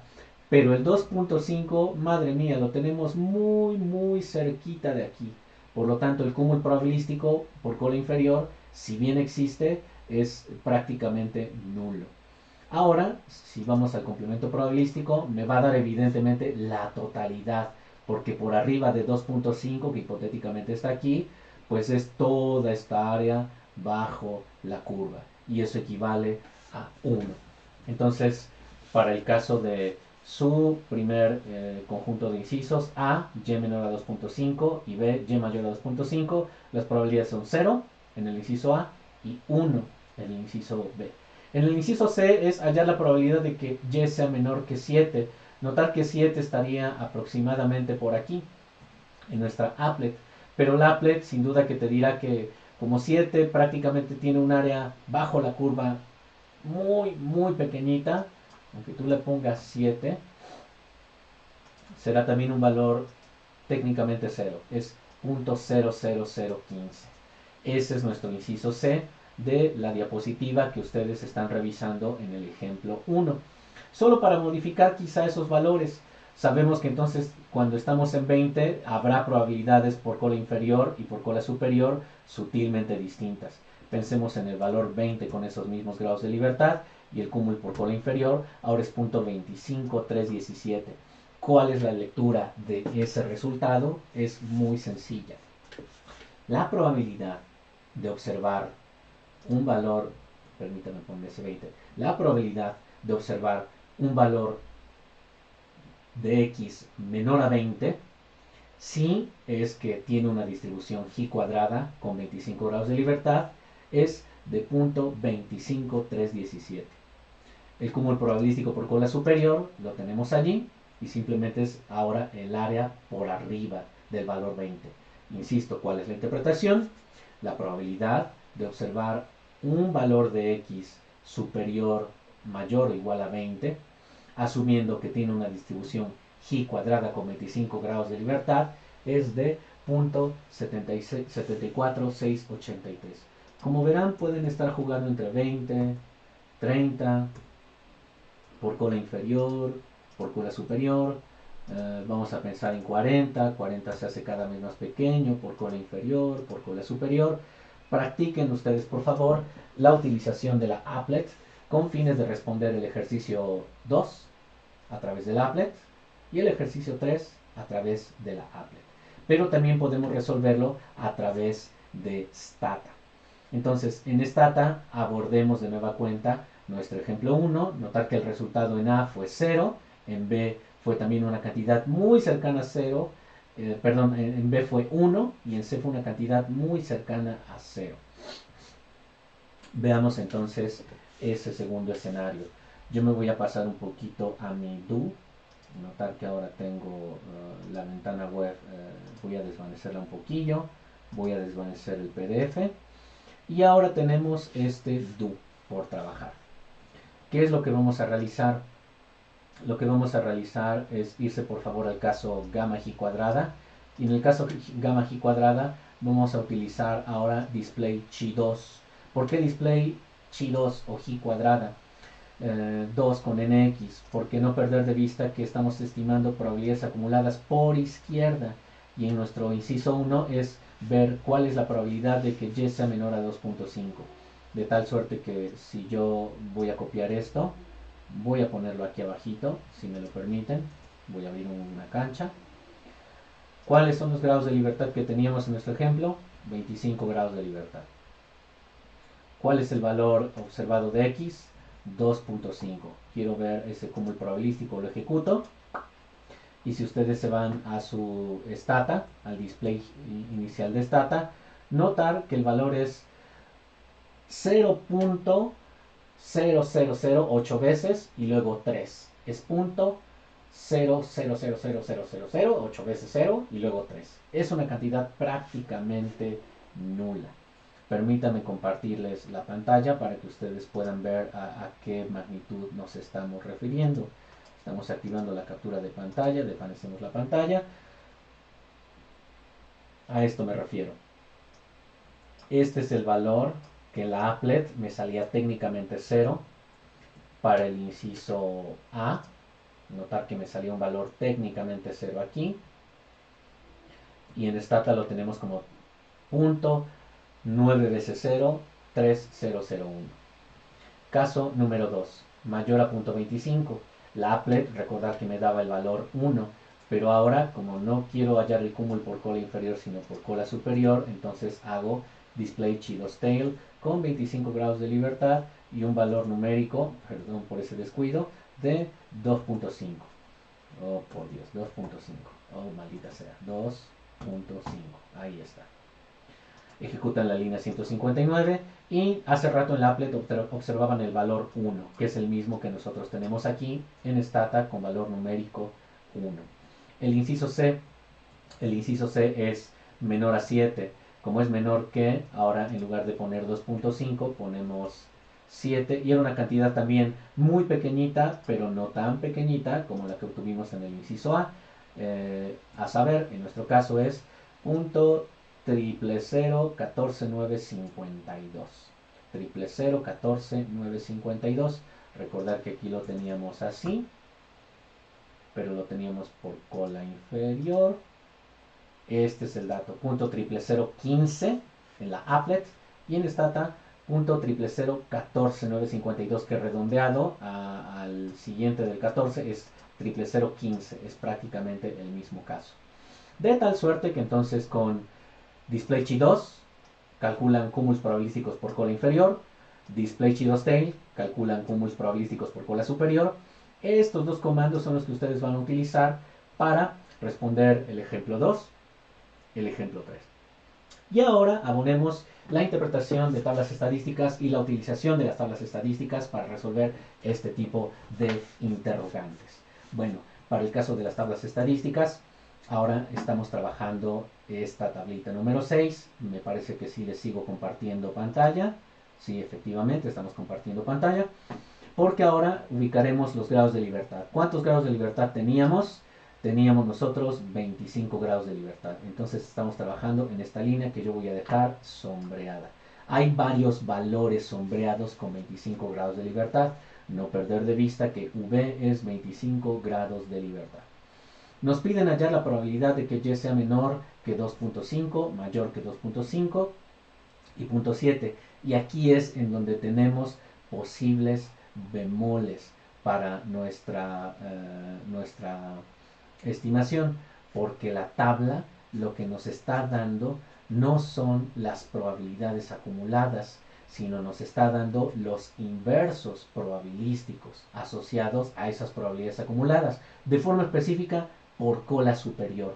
Pero el 2.5, madre mía, lo tenemos muy cerquita de aquí. Por lo tanto, el cúmulo probabilístico por cola inferior, si bien existe, es prácticamente nulo. Ahora, si vamos al complemento probabilístico, me va a dar evidentemente la totalidad, porque por arriba de 2.5, que hipotéticamente está aquí, pues es toda esta área bajo la curva, y eso equivale a 1. Entonces, para el caso de su primer conjunto de incisos, A, Y menor a 2.5 y B, Y mayor a 2.5, las probabilidades son 0 en el inciso A y 1 en el inciso B. En el inciso C es hallar la probabilidad de que Y sea menor que 7. Notar que 7 estaría aproximadamente por aquí, en nuestra applet. Pero la applet sin duda que te dirá que como 7 prácticamente tiene un área bajo la curva muy pequeñita, aunque tú le pongas 7, será también un valor técnicamente 0. Es 0.00015. Ese es nuestro inciso C de la diapositiva que ustedes están revisando en el ejemplo 1. Solo para modificar quizá esos valores. Sabemos que entonces cuando estamos en 20 habrá probabilidades por cola inferior y por cola superior sutilmente distintas. Pensemos en el valor 20 con esos mismos grados de libertad y el cúmulo por cola inferior ahora es 0.25317. ¿Cuál es la lectura de ese resultado? Es muy sencilla. La probabilidad de observar un valor, permítame poner ese 20, la probabilidad de observar un valor de x menor a 20 si es que tiene una distribución G cuadrada con 25 grados de libertad es de 0.25317. El cúmulo probabilístico por cola superior lo tenemos allí y simplemente es ahora el área por arriba del valor 20. Insisto, ¿cuál es la interpretación? La probabilidad de observar un valor de x superior, mayor o igual a 20, asumiendo que tiene una distribución G cuadrada con 25 grados de libertad, es de 0.74683. Como verán, pueden estar jugando entre 20, 30, por cola inferior, por cola superior. Vamos a pensar en 40, 40 se hace cada vez más pequeño, por cola inferior, por cola superior. Practiquen ustedes, por favor, la utilización de la applet con fines de responder el ejercicio 2 a través del applet y el ejercicio 3 a través de la applet. Pero también podemos resolverlo a través de Stata. Entonces, en Stata abordemos de nueva cuenta nuestro ejemplo 1, notar que el resultado en A fue 0, en B fue también una cantidad muy cercana a 0, en B fue 1 y en C fue una cantidad muy cercana a 0. Veamos entonces ese segundo escenario. Yo me voy a pasar un poquito a mi do. Notar que ahora tengo la ventana web, voy a desvanecerla un poquillo, voy a desvanecer el PDF y ahora tenemos este do por trabajar. ¿Qué es lo que vamos a realizar? Lo que vamos a realizar es irse por favor al caso gamma g cuadrada, y en el caso gamma g cuadrada vamos a utilizar ahora display chi2. ¿Por qué display chi2 o g cuadrada? 2 con nx, porque no perder de vista que estamos estimando probabilidades acumuladas por izquierda, y en nuestro inciso 1 es ver cuál es la probabilidad de que y sea menor a 2.5, de tal suerte que si yo voy a copiar esto, voy a ponerlo aquí abajito, si me lo permiten, voy a abrir una cancha. ¿Cuáles son los grados de libertad que teníamos en nuestro ejemplo? 25 grados de libertad. ¿Cuál es el valor observado de x? 2.5. Quiero ver ese cúmulo probabilístico, lo ejecuto. Y si ustedes se van a su stata, al display inicial de stata, notar que el valor es 0.0008 veces y luego 3. Es punto 0.000008 veces 0 y luego 3. Es una cantidad prácticamente nula. Permítanme compartirles la pantalla para que ustedes puedan ver a qué magnitud nos estamos refiriendo. Estamos activando la captura de pantalla, desvanecemos la pantalla. A esto me refiero. Este es el valor que en la applet me salía técnicamente 0 para el inciso A. Notar que me salía un valor técnicamente 0 aquí. Y en stata lo tenemos como punto 9 veces 0, 3001. Caso número 2, mayor a punto 25. La applet, recordar que me daba el valor 1, pero ahora como no quiero hallar el cúmulo por cola inferior sino por cola superior, entonces hago display chi2 tail con 25 grados de libertad y un valor numérico, perdón por ese descuido, de 2.5. Oh, por Dios, 2.5. Oh, maldita sea, 2.5. Ahí está. Ejecutan la línea 159 y hace rato en la applet observaban el valor 1, que es el mismo que nosotros tenemos aquí en stata con valor numérico 1. El inciso C es menor a 7. Como es menor que, ahora en lugar de poner 2.5 ponemos 7, y era una cantidad también muy pequeñita, pero no tan pequeñita como la que obtuvimos en el inciso A. A saber, en nuestro caso es punto 000014952. 000014952. Recordar que aquí lo teníamos así, pero lo teníamos por cola inferior. Este es el dato, punto 00015 en la applet, y en stata punto 000014952, que redondeado al siguiente del 14 es 00015, es prácticamente el mismo caso. De tal suerte que entonces con display chi2 calculan cúmulos probabilísticos por cola inferior, display chi2 tail calculan cúmulos probabilísticos por cola superior. Estos dos comandos son los que ustedes van a utilizar para responder el ejemplo 2, el ejemplo 3. Y ahora abonemos la interpretación de tablas estadísticas y la utilización de las tablas estadísticas para resolver este tipo de interrogantes. Bueno, para el caso de las tablas estadísticas, ahora estamos trabajando esta tablita número 6. Me parece que sí les sigo compartiendo pantalla. Sí, efectivamente, estamos compartiendo pantalla. Porque ahora ubicaremos los grados de libertad. ¿Cuántos grados de libertad teníamos? Teníamos nosotros 25 grados de libertad. Entonces estamos trabajando en esta línea que yo voy a dejar sombreada. Hay varios valores sombreados con 25 grados de libertad. No perder de vista que V es 25 grados de libertad. Nos piden hallar la probabilidad de que Y sea menor que 2.5, mayor que 2.5 y 0.7. Y aquí es en donde tenemos posibles bemoles para nuestra estimación, porque la tabla lo que nos está dando no son las probabilidades acumuladas, sino nos está dando los inversos probabilísticos asociados a esas probabilidades acumuladas, de forma específica por cola superior.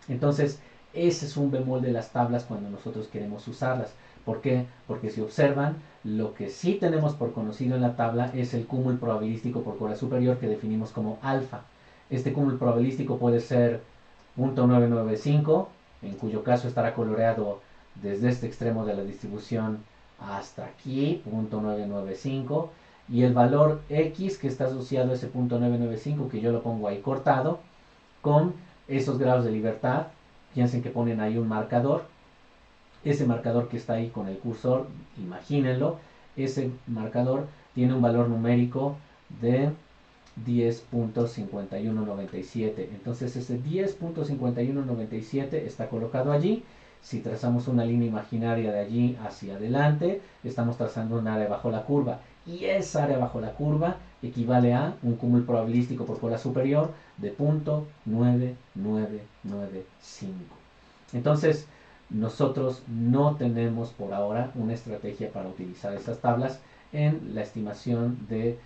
Entonces, ese es un bemol de las tablas cuando nosotros queremos usarlas. ¿Por qué? Porque si observan, lo que sí tenemos por conocido en la tabla es el cúmulo probabilístico por cola superior que definimos como alfa. Este cúmulo probabilístico puede ser 0.995, en cuyo caso estará coloreado desde este extremo de la distribución hasta aquí, 0.995, y el valor X que está asociado a ese 0.995, que yo lo pongo ahí cortado, con esos grados de libertad. Piensen que ponen ahí un marcador. Ese marcador que está ahí con el cursor, imagínenlo, ese marcador tiene un valor numérico de 10.5197. Entonces ese 10.5197 está colocado allí. Si trazamos una línea imaginaria de allí hacia adelante, estamos trazando un área bajo la curva. Y esa área bajo la curva equivale a un cúmulo probabilístico por cola superior de 0.9995. Entonces, nosotros no tenemos por ahora una estrategia para utilizar esas tablas en la estimación de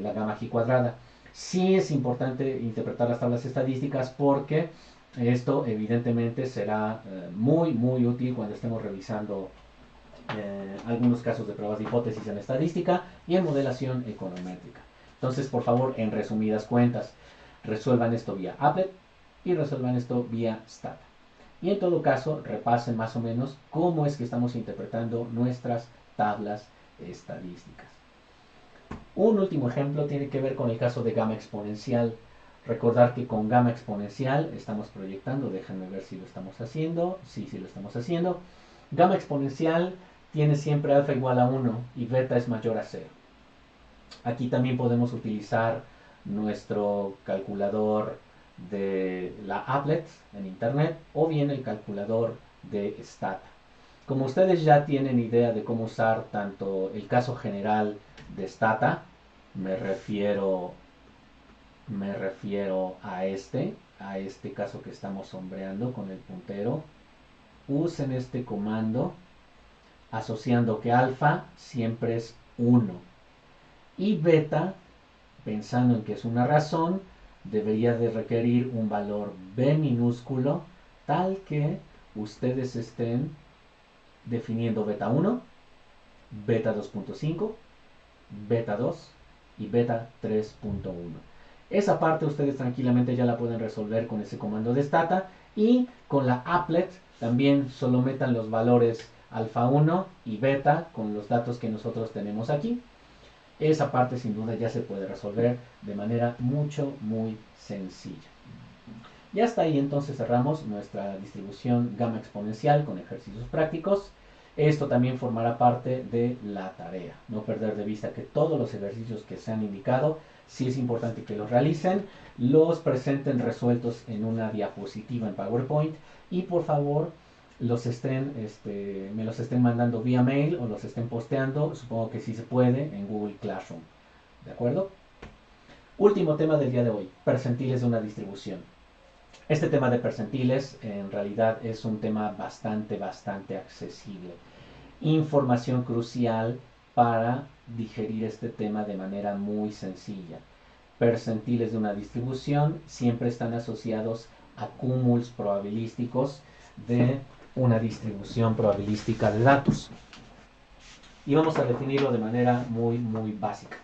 la gamma G cuadrada. Sí es importante interpretar las tablas estadísticas porque esto evidentemente será muy útil cuando estemos revisando algunos casos de pruebas de hipótesis en estadística y en modelación econométrica. Entonces, por favor, en resumidas cuentas, resuelvan esto vía Applet y resuelvan esto vía Stata. Y en todo caso, repasen más o menos cómo es que estamos interpretando nuestras tablas estadísticas. Un último ejemplo tiene que ver con el caso de gamma exponencial. Recordar que con gamma exponencial estamos proyectando, déjenme ver si lo estamos haciendo, sí lo estamos haciendo. Gamma exponencial tiene siempre alfa igual a 1 y beta es mayor a 0. Aquí también podemos utilizar nuestro calculador de la Applet en internet o bien el calculador de Stata. Como ustedes ya tienen idea de cómo usar tanto el caso general de Stata, me refiero a este caso que estamos sombreando con el puntero, usen este comando asociando que alfa siempre es 1 y beta, pensando en que es una razón, debería de requerir un valor b minúsculo tal que ustedes estén definiendo beta 1, beta 2.5, beta 2 y beta 3.1. Esa parte ustedes tranquilamente ya la pueden resolver con ese comando de Stata y con la Applet también solo metan los valores alfa 1 y beta con los datos que nosotros tenemos aquí. Esa parte sin duda ya se puede resolver de manera muy sencilla. Y hasta ahí entonces cerramos nuestra distribución gamma exponencial con ejercicios prácticos. Esto también formará parte de la tarea. No perder de vista que todos los ejercicios que se han indicado, sí es importante que los realicen, los presenten resueltos en una diapositiva en PowerPoint y por favor me los estén mandando vía mail o los estén posteando, supongo que sí se puede, en Google Classroom. ¿De acuerdo? Último tema del día de hoy, percentiles de una distribución. Este tema de percentiles en realidad es un tema bastante accesible. Información crucial para digerir este tema de manera muy sencilla. Percentiles de una distribución siempre están asociados a cúmulos probabilísticos de una distribución probabilística de datos. Y vamos a definirlo de manera muy básica.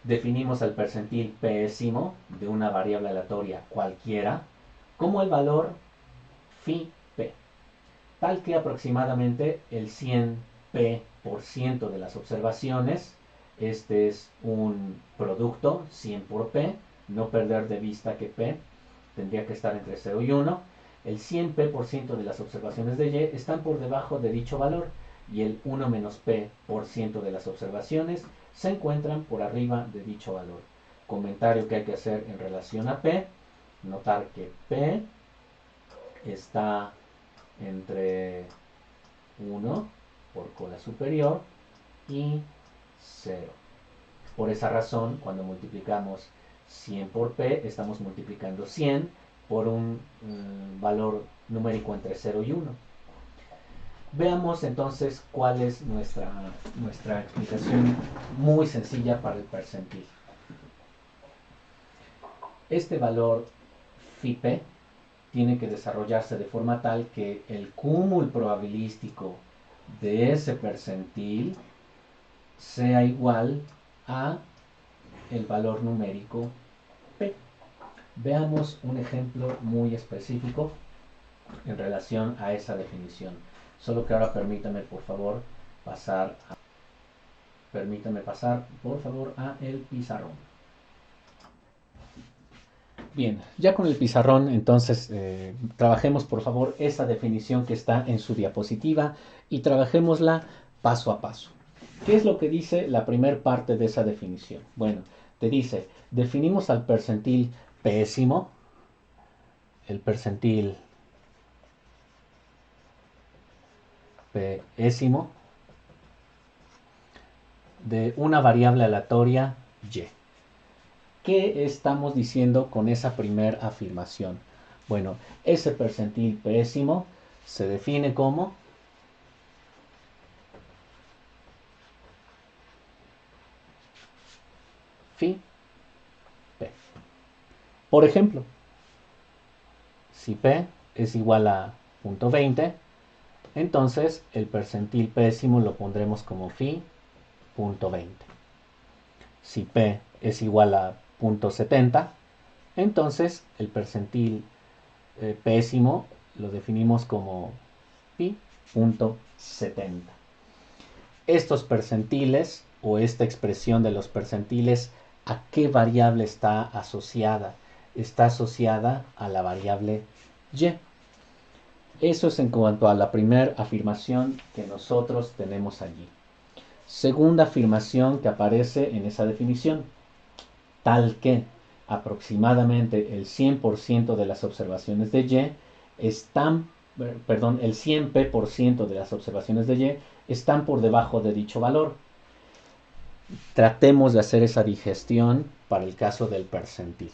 Definimos el percentil pésimo de una variable aleatoria cualquiera como el valor phi p, tal que aproximadamente el 100p% de las observaciones, este es un producto 100 por p, no perder de vista que p tendría que estar entre 0 y 1, el 100p% de las observaciones de y están por debajo de dicho valor y el 1 menos p% de las observaciones se encuentran por arriba de dicho valor. Comentario que hay que hacer en relación a p, notar que p está entre 1 por cola superior y 0. Por esa razón, cuando multiplicamos 100 por p, estamos multiplicando 100 por un valor numérico entre 0 y 1. Veamos entonces cuál es nuestra explicación muy sencilla para el percentil. Este valor phi p tiene que desarrollarse de forma tal que el cúmulo probabilístico de ese percentil sea igual a el valor numérico P. Veamos un ejemplo muy específico en relación a esa definición. Solo que ahora permítame pasar por favor a el pizarrón. Bien, ya con el pizarrón, entonces trabajemos por favor esa definición que está en su diapositiva y trabajémosla paso a paso. ¿Qué es lo que dice la primera parte de esa definición? Bueno, te dice, definimos al percentil pésimo, el percentil pésimo de una variable aleatoria y. ¿Qué estamos diciendo con esa primera afirmación? Bueno, ese percentil pésimo se define como phi p. Por ejemplo, si p es igual a 0.20, entonces el percentil pésimo lo pondremos como phi 0.20. Si p es igual a 0.70, entonces el percentil pésimo lo definimos como pi 0.70. Estos percentiles o esta expresión de los percentiles, ¿a qué variable está asociada? Está asociada a la variable y. Eso es en cuanto a la primera afirmación que nosotros tenemos allí. Segunda afirmación que aparece en esa definición, tal que aproximadamente el 100% de las observaciones de y están, el 100p% de las observaciones de y están por debajo de dicho valor. Tratemos de hacer esa digestión para el caso del percentil.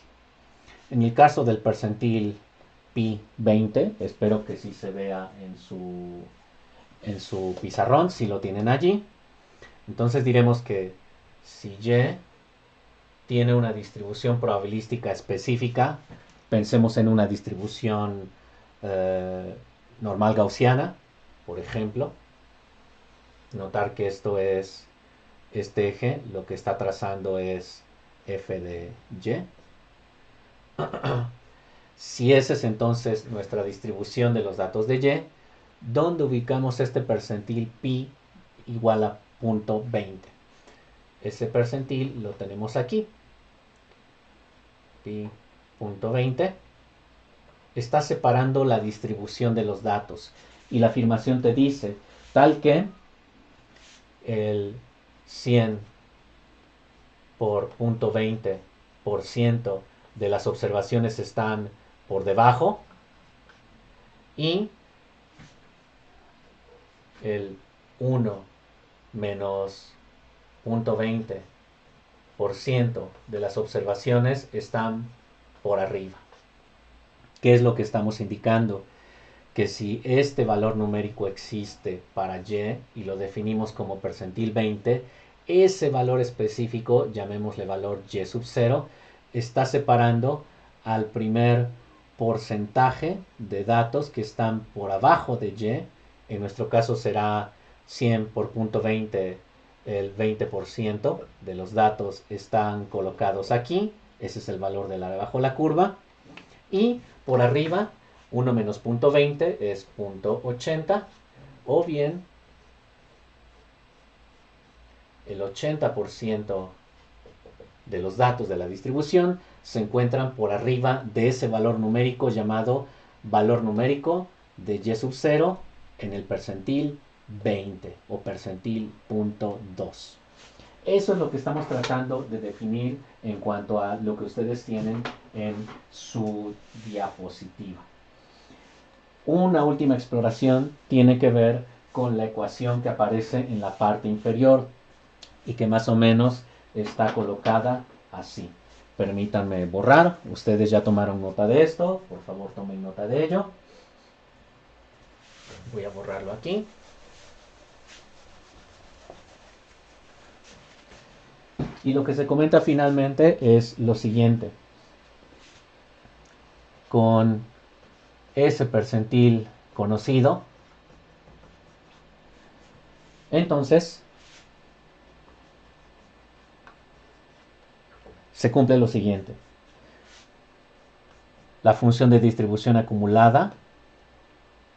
En el caso del percentil pi 20, espero que sí se vea en su pizarrón, si lo tienen allí. Entonces diremos que si y tiene una distribución probabilística específica, pensemos en una distribución normal gaussiana, por ejemplo. Notar que esto es este eje, lo que está trazando es f de y. Si esa es entonces nuestra distribución de los datos de y, ¿dónde ubicamos este percentil pi igual a 0.20? Ese percentil lo tenemos aquí. Pi 0.20 está separando la distribución de los datos. Y la afirmación te dice, tal que el 100 por 0.20% de las observaciones están por debajo y el 1 menos 0.20% de las observaciones están por arriba. ¿Qué es lo que estamos indicando? Que si este valor numérico existe para y y lo definimos como percentil 20, ese valor específico, llamémosle valor y sub 0, está separando al primer porcentaje de datos que están por abajo de y. En nuestro caso será 100 por 0.20, el 20% de los datos están colocados aquí. Ese es el valor de la de abajo la curva. Y por arriba 1 menos 0.20 es 0.80, o bien el 80% de los datos de la distribución se encuentran por arriba de ese valor numérico llamado valor numérico de y sub 0 en el percentil 20 o percentil 0.2. Eso es lo que estamos tratando de definir en cuanto a lo que ustedes tienen en su diapositiva. Una última exploración tiene que ver con la ecuación que aparece en la parte inferior y que más o menos está colocada así. Permítanme borrar, ustedes ya tomaron nota de esto, por favor tomen nota de ello. Voy a borrarlo aquí. Y lo que se comenta finalmente es lo siguiente. Con ese percentil conocido, Entonces, se cumple lo siguiente. La función de distribución acumulada,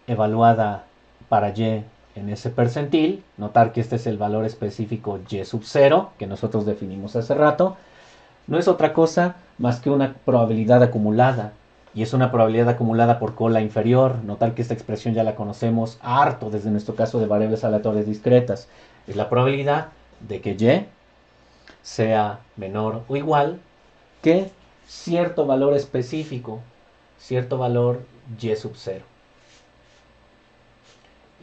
evaluada para y en ese percentil, notar que este es el valor específico y sub 0, que nosotros definimos hace rato, no es otra cosa más que una probabilidad acumulada. Y es una probabilidad acumulada por cola inferior. Notar que esta expresión ya la conocemos harto desde nuestro caso de variables aleatorias discretas. Es la probabilidad de que y sea menor o igual que cierto valor específico, cierto valor y sub 0.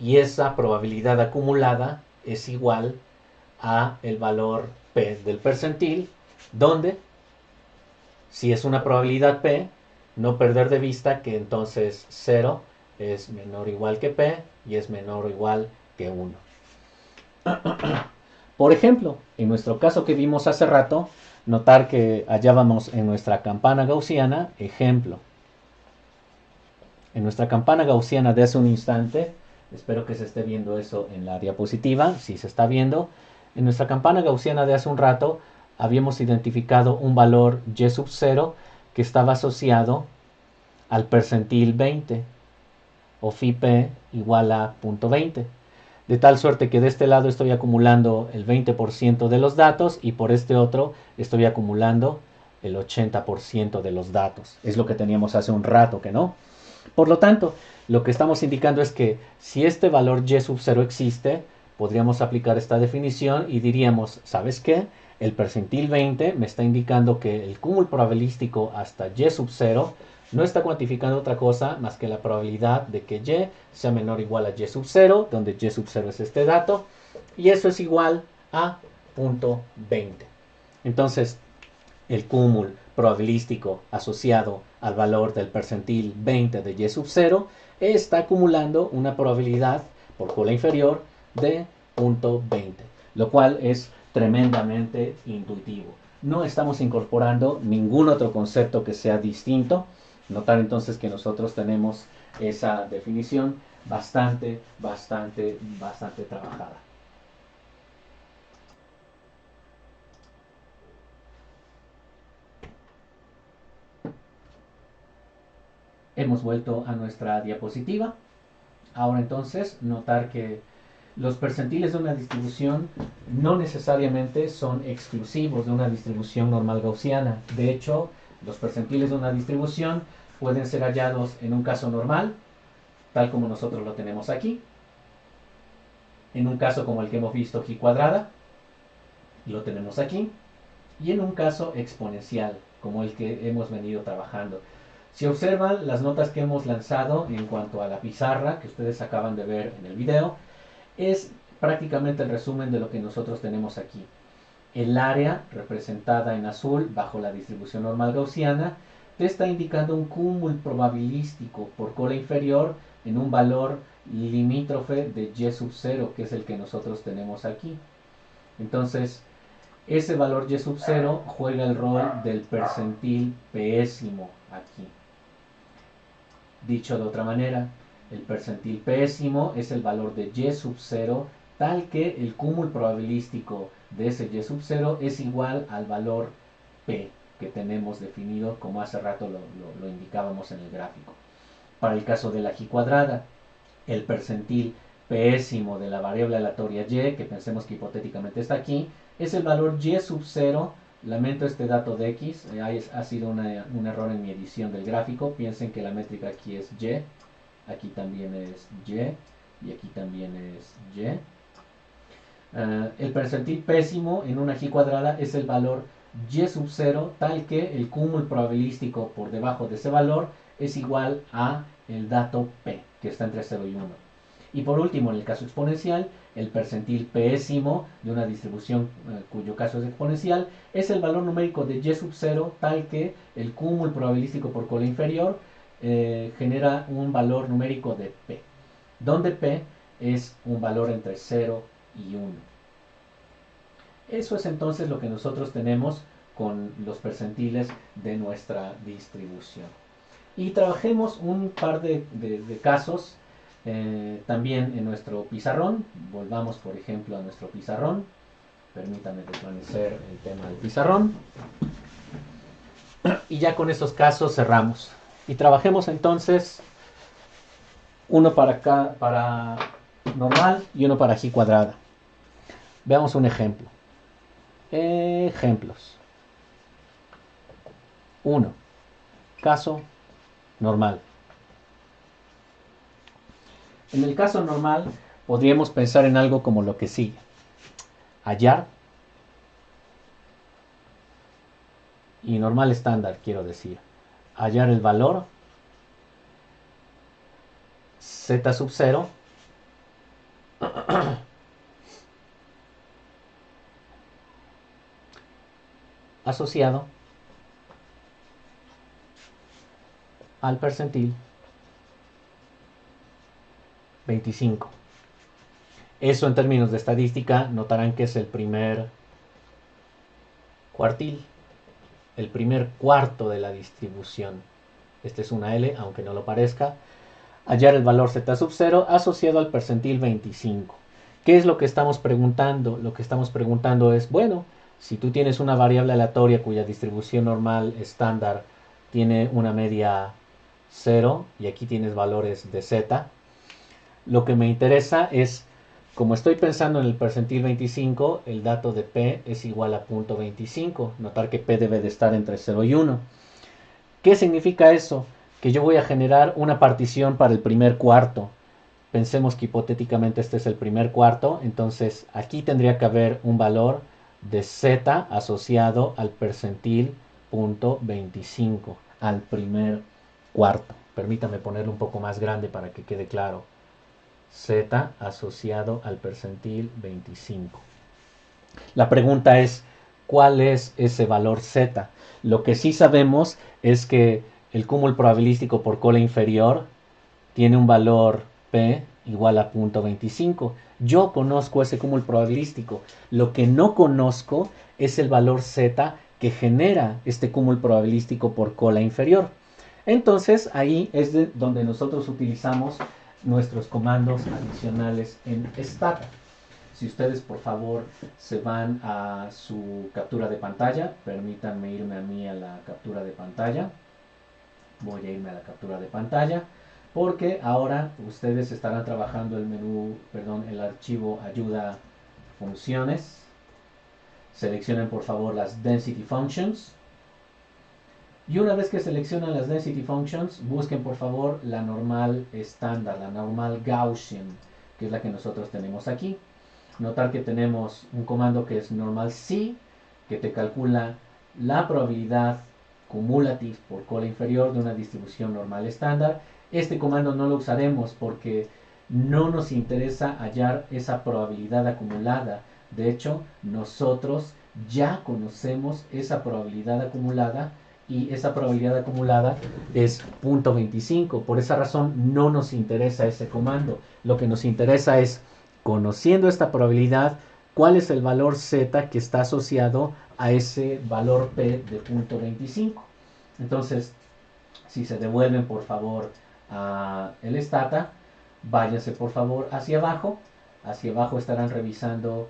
Y esa probabilidad acumulada es igual a el valor p del percentil, donde si es una probabilidad p, no perder de vista que entonces 0 es menor o igual que p y es menor o igual que 1. Por ejemplo, en nuestro caso que vimos hace rato, notar que hallábamos en nuestra campana gaussiana, ejemplo, en nuestra campana gaussiana de hace un instante, espero que se esté viendo eso en la diapositiva, si se está viendo, en nuestra campana gaussiana de hace un rato habíamos identificado un valor y sub 0 que estaba asociado al percentil 20 o phi p igual a 0.20. De tal suerte que de este lado estoy acumulando el 20% de los datos y por este otro estoy acumulando el 80% de los datos. Es lo que teníamos hace un rato, ¿que no? Por lo tanto, lo que estamos indicando es que si este valor y sub 0 existe, podríamos aplicar esta definición y diríamos, ¿sabes qué? El percentil 20 me está indicando que el cúmulo probabilístico hasta y sub 0 no está cuantificando otra cosa más que la probabilidad de que y sea menor o igual a y sub 0, donde y sub 0 es este dato, y eso es igual a 0.20. Entonces, el cúmulo probabilístico asociado al valor del percentil 20 de y sub 0 está acumulando una probabilidad por cola inferior de 0.20, lo cual es tremendamente intuitivo. No estamos incorporando ningún otro concepto que sea distinto. Notar entonces que nosotros tenemos esa definición bastante trabajada. Hemos vuelto a nuestra diapositiva. Ahora entonces, notar que los percentiles de una distribución no necesariamente son exclusivos de una distribución normal gaussiana. De hecho, los percentiles de una distribución pueden ser hallados en un caso normal, tal como nosotros lo tenemos aquí, en un caso como el que hemos visto aquí cuadrada, lo tenemos aquí, y en un caso exponencial, como el que hemos venido trabajando. Si observan las notas que hemos lanzado en cuanto a la pizarra, que ustedes acaban de ver en el video, es prácticamente el resumen de lo que nosotros tenemos aquí. El área representada en azul bajo la distribución normal gaussiana te está indicando un cúmulo probabilístico por cola inferior en un valor limítrofe de y sub 0, que es el que nosotros tenemos aquí. Entonces, ese valor y sub 0 juega el rol del percentil pésimo aquí. Dicho de otra manera, el percentil pésimo es el valor de y sub 0 tal que el cúmulo probabilístico de ese y sub 0 es igual al valor p que tenemos definido como hace rato lo indicábamos en el gráfico. Para el caso de la y cuadrada, el percentil pésimo de la variable aleatoria y, que pensemos que hipotéticamente está aquí, es el valor y sub 0. Lamento este dato de x, ha sido un error en mi edición del gráfico. Piensen que la métrica aquí es y, aquí también es y aquí también es y. El percentil pésimo en una y cuadrada es el valor y sub 0 tal que el cúmulo probabilístico por debajo de ese valor es igual a el dato p, que está entre 0 y 1. Y por último, en el caso exponencial, el percentil pésimo de una distribución cuyo caso es exponencial es el valor numérico de y sub 0 tal que el cúmulo probabilístico por cola inferior genera un valor numérico de p, donde p es un valor entre 0 y 1. Eso es entonces lo que nosotros tenemos con los percentiles de nuestra distribución. Y trabajemos un par de casos También en nuestro pizarrón, volvamos por ejemplo a nuestro pizarrón. Permítanme desvanecer el tema del pizarrón. Y ya con esos casos cerramos. Y trabajemos entonces uno para normal y uno para G cuadrada. Veamos un ejemplo. Ejemplos. 1. Caso normal. En el caso normal podríamos pensar en algo como lo que sigue. Hallar. Y normal estándar, quiero decir. Hallar el valor z sub 0 asociado al percentil 25. Eso en términos de estadística notarán que es el primer cuartil, el primer cuarto de la distribución. Este es una L, aunque no lo parezca. Hallar el valor z sub 0 asociado al percentil 25. ¿Qué es lo que estamos preguntando? Lo que estamos preguntando es, bueno, si tú tienes una variable aleatoria cuya distribución normal estándar tiene una media 0 y aquí tienes valores de z, lo que me interesa es, como estoy pensando en el percentil 25, el dato de p es igual a 0.25. Notar que p debe de estar entre 0 y 1. ¿Qué significa eso? Que yo voy a generar una partición para el primer cuarto. Pensemos que hipotéticamente este es el primer cuarto, entonces aquí tendría que haber un valor de z asociado al percentil 0.25, al primer cuarto. Permítame ponerlo un poco más grande para que quede claro. Z asociado al percentil 25. La pregunta es, ¿cuál es ese valor Z? Lo que sí sabemos es que el cúmulo probabilístico por cola inferior tiene un valor P igual a 0.25. Yo conozco ese cúmulo probabilístico. Lo que no conozco es el valor Z que genera este cúmulo probabilístico por cola inferior. Entonces ahí es donde nosotros utilizamos nuestros comandos adicionales en Stata. Si ustedes por favor se van a su captura de pantalla, permítanme irme a mí a la captura de pantalla. Voy a irme a la captura de pantalla porque ahora ustedes estarán trabajando el archivo ayuda funciones. Seleccionen por favor las density functions. Y una vez que seleccionan las density functions, busquen por favor la normal estándar, la normal Gaussian, que es la que nosotros tenemos aquí. Notar que tenemos un comando que es normal C, que te calcula la probabilidad cumulative por cola inferior de una distribución normal estándar. Este comando no lo usaremos porque no nos interesa hallar esa probabilidad acumulada. De hecho, nosotros ya conocemos esa probabilidad acumulada y esa probabilidad acumulada es 0.25. Por esa razón no nos interesa ese comando. Lo que nos interesa es, conociendo esta probabilidad, cuál es el valor z que está asociado a ese valor p de 0.25. Entonces, si se devuelven por favor a el Stata, váyanse por favor hacia abajo. Hacia abajo estarán revisando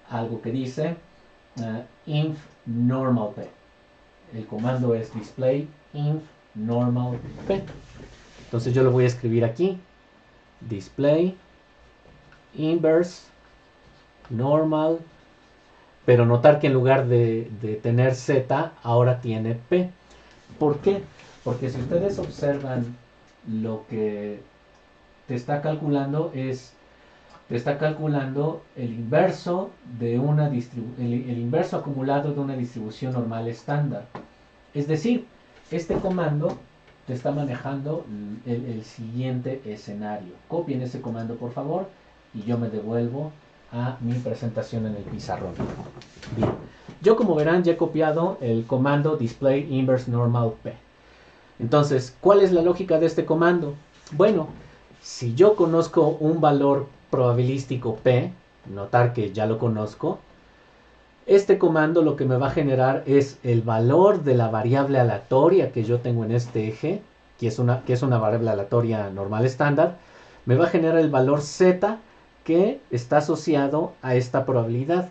algo que dice inf normal p. El comando es display inf normal p. Entonces yo lo voy a escribir aquí. Display inverse normal, pero notar que en lugar de tener z, ahora tiene p. ¿Por qué? Porque si ustedes observan lo que te está calculando te está calculando el inverso de el inverso acumulado de una distribución normal estándar. Es decir, este comando te está manejando el siguiente escenario. Copien ese comando por favor y yo me devuelvo a mi presentación en el pizarrón. Bien, yo como verán ya he copiado el comando display inverse normal p. Entonces, ¿cuál es la lógica de este comando? Bueno, si yo conozco un valor probabilístico p, notar que ya lo conozco, este comando lo que me va a generar es el valor de la variable aleatoria que yo tengo en este eje, que es una variable aleatoria normal estándar, me va a generar el valor Z que está asociado a esta probabilidad.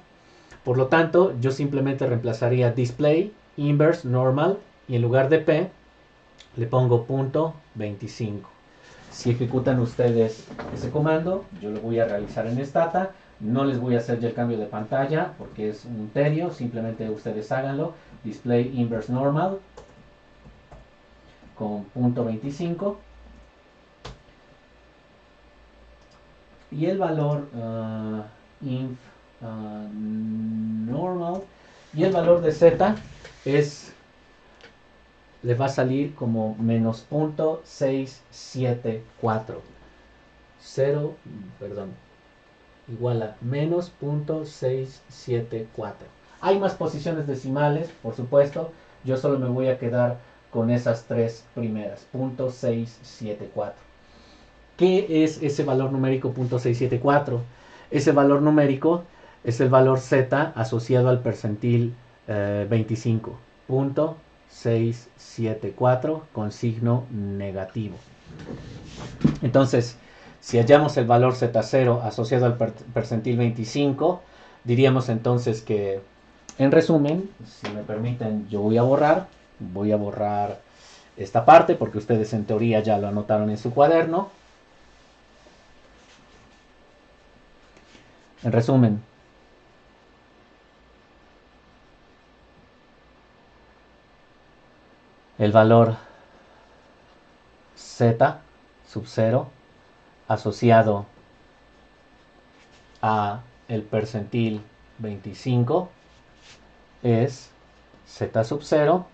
Por lo tanto, yo simplemente reemplazaría display inverse normal y en lugar de P le pongo .25. Si ejecutan ustedes ese comando, yo lo voy a realizar en Stata. No les voy a hacer ya el cambio de pantalla porque es un tedio, simplemente ustedes háganlo. Display inverse normal con .25 y el valor inf normal y el valor de Z le va a salir como menos .674 0, perdón, igual a menos .674. Hay más posiciones decimales, por supuesto, yo solo me voy a quedar con esas tres primeras, .674. ¿Qué es ese valor numérico .674? Ese valor numérico es el valor Z asociado al percentil 25, .674 con signo negativo. Entonces, si hallamos el valor Z0 asociado al percentil 25, diríamos entonces que, en resumen, si me permiten, yo voy a borrar esta parte porque ustedes en teoría ya lo anotaron en su cuaderno. En resumen, el valor Z sub 0 asociado a el percentil 25 es Z sub 0